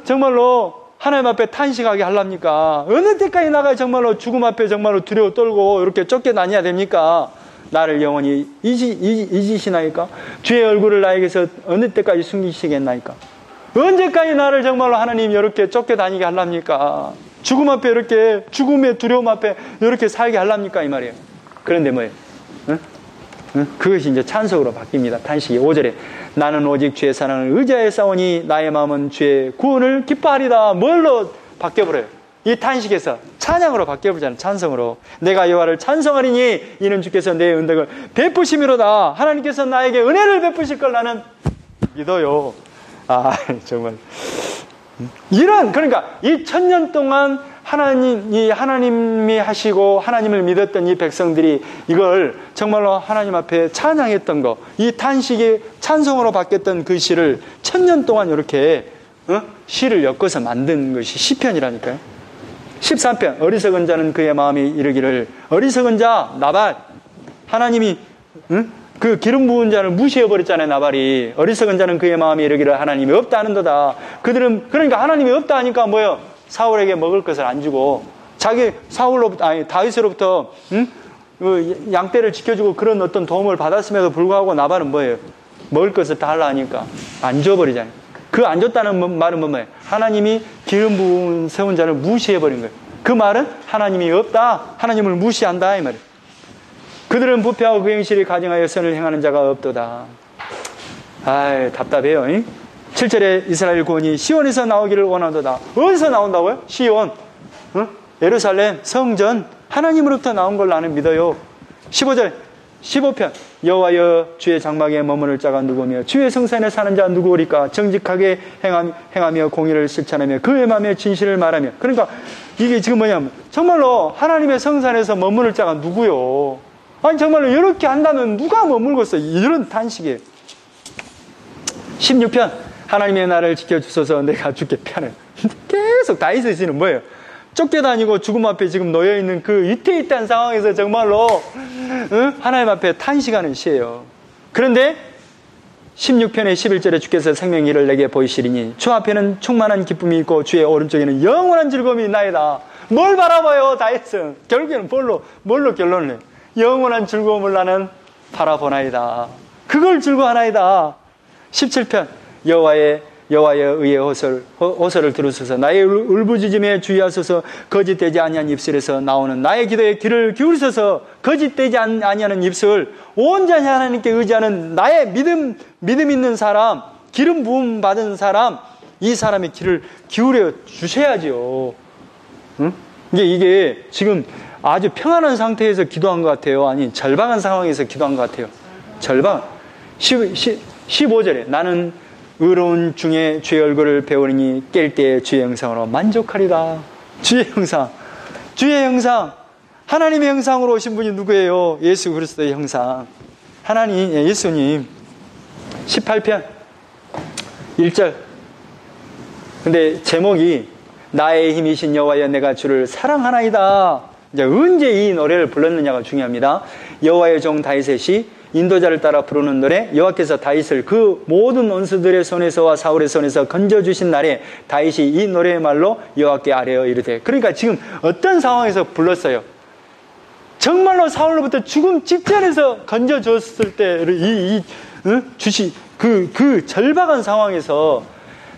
정말로 하나님 앞에 탄식하게 하랍니까? 어느 때까지 나가 정말로 죽음 앞에 정말로 두려워 떨고 이렇게 쫓겨다녀야 됩니까? 나를 영원히 잊으시나이까? 주의 얼굴을 나에게서 어느 때까지 숨기시겠나이까? 언제까지 나를 정말로 하나님 이렇게 쫓겨다니게 하랍니까? 죽음 앞에 이렇게 죽음의 두려움 앞에 이렇게 살게 하랍니까? 이 말이에요. 그런데 뭐예요? 그것이 이제 찬송으로 바뀝니다. 탄식이 5절에 나는 오직 주의 사랑을 의지하여 싸우니 나의 마음은 주의 구원을 기뻐하리다. 뭘로 바뀌어버려요? 이 탄식에서 찬양으로 바뀌어버리잖아요. 찬송으로. 내가 여호와를 찬송하리니 이는 주께서 내 은덕을 베푸심이로다. 하나님께서 나에게 은혜를 베푸실 걸 나는 믿어요. 정말 그러니까 이 1000년 동안 하나님이 하시고 하나님을 믿었던 이 백성들이 이걸 정말로 하나님 앞에 찬양했던 거, 이 탄식이 찬송으로 바뀌었던 그 시를 1000년 동안 이렇게 시를 엮어서 만든 것이 시편이라니까요. 13편 어리석은 자는 그의 마음이 이르기를 어리석은 자 나발. 하나님이 그 기름 부은 자를 무시해버렸잖아요. 나발이. 어리석은 자는 그의 마음이 이르기를 하나님이 없다 하는도다. 그들은 그러니까 하나님이 없다 하니까 뭐예요? 사울에게 먹을 것을 안 주고 다윗으로부터 양떼를 지켜주고 그런 어떤 도움을 받았음에도 불구하고 나발은 뭐예요? 먹을 것을 다 하려 하니까 안 줘버리잖아요. 그 안 줬다는 말은 뭐예요? 하나님이 기름 부은 세운 자를 무시해버린 거예요. 그 말은 하나님이 없다. 하나님을 무시한다 이 말이에요. 그들은 부패하고 그 행실이 가증하여 선을 행하는 자가 없도다. 답답해요. 7절에 이스라엘 구원이 시온에서 나오기를 원하도다. 어디서 나온다고요? 시온. 예루살렘 성전 하나님으로부터 나온 걸 나는 믿어요. 15절, 15편. 여호와여 주의 장막에 머무를 자가 누구며 주의 성산에 사는 자 누구오리까? 정직하게 행하며 공의를 실천하며 그의 마음에 진실을 말하며. 그러니까 이게 지금 뭐냐면 정말로 하나님의 성산에서 머무를 자가 누구요? 아니 정말로 이렇게 한다면 누가 머물겠어? 이런 탄식이에요. 16편. 하나님의 나를 지켜주소서 내가 죽게 피하네. 계속 다윗의 시는 뭐예요? 쫓겨다니고 죽음 앞에 지금 놓여있는 그 위태위태한 상황에서 정말로 하나님 앞에 탄식하는 시예요. 그런데 16편의 11절에 주께서 생명의 길을 내게 보이시리니 주 앞에는 충만한 기쁨이 있고 주의 오른쪽에는 영원한 즐거움이 있나이다. 뭘 바라봐요 다윗은? 결국에는 뭘로 결론을 해요? 영원한 즐거움을 나는 바라보나이다. 그걸 즐거워하나이다. 17편. 여호와의 의의 호소를 들으소서. 나의 울부짖음에 주의하소서. 거짓되지 아니한 입술에서 나오는 나의 기도에 귀를 기울이소서. 거짓되지 아니하는 입술, 온전히 하나님께 의지하는 나의 믿음 있는 사람, 기름 부음 받은 사람, 이 사람의 귀를 기울여 주셔야죠. 응? 이게 지금 아주 평안한 상태에서 기도한 것 같아요? 아니 절박한 상황에서 기도한 것 같아요? 절박. 15절에 나는 의로운 중에 주의 얼굴을 배우니 깰 때에 주의 형상으로 만족하리라. 주의 형상, 하나님의 형상으로 오신 분이 누구예요? 예수 그리스도의 형상, 하나님, 예수님. 18편 1절. 근데 제목이 나의 힘이신 여호와여 내가 주를 사랑하나이다. 이제 언제 이 노래를 불렀느냐가 중요합니다. 여호와의 종 다윗의 인도자를 따라 부르는 노래. 여호와께서 다윗을 그 모든 원수들의 손에서와 사울의 손에서 건져주신 날에 다윗이 이 노래의 말로 여호와께 아뢰어 이르되. 그러니까 지금 어떤 상황에서 불렀어요? 정말로 사울로부터 죽음 직전에서 건져줬을 때 그 절박한 상황에서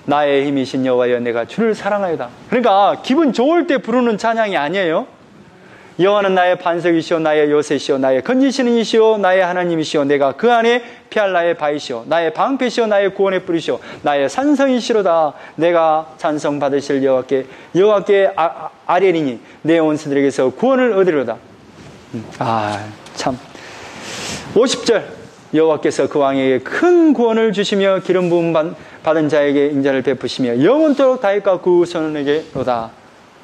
나의 힘이신 여호와여 내가 주를 사랑하여다. 그러니까 기분 좋을 때 부르는 찬양이 아니에요. 여호와는 나의 반석이시오 나의 요새시오 나의 건지시는 이시오 나의 하나님이시오 내가 그 안에 피할 나의 바위시오 나의 방패시오 나의 구원의 뿌리시오 나의 산성이시로다. 내가 찬송 받으실 여호와께 아뢰리니 내 원수들에게서 구원을 얻으리로다. 참. 50절. 여호와께서 그 왕에게 큰 구원을 주시며 기름 부음 받은 자에게 인자를 베푸시며 영원토록 다윗과 그 후손에게로다.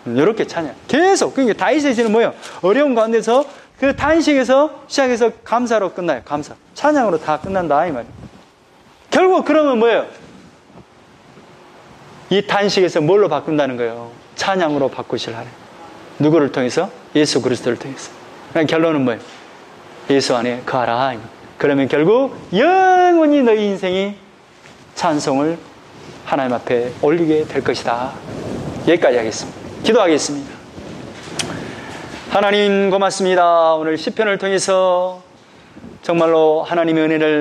이렇게 찬양. 계속. 그러니까 다윗의 시는 뭐예요? 어려운 가운데서 그 탄식에서 시작해서 감사로 끝나요. 감사. 찬양으로 다 끝난다 이 말이에요. 결국 그러면 뭐예요? 이 탄식에서 뭘로 바꾼다는 거예요? 찬양으로 바꾸실 하래. 누구를 통해서? 예수 그리스도를 통해서. 그러니까 결론은 뭐예요? 예수 안에 거하라. 그러면 결국 영원히 너희 인생이 찬송을 하나님 앞에 올리게 될 것이다. 여기까지 하겠습니다. 기도하겠습니다. 하나님 고맙습니다. 오늘 시편을 통해서 정말로 하나님의 은혜를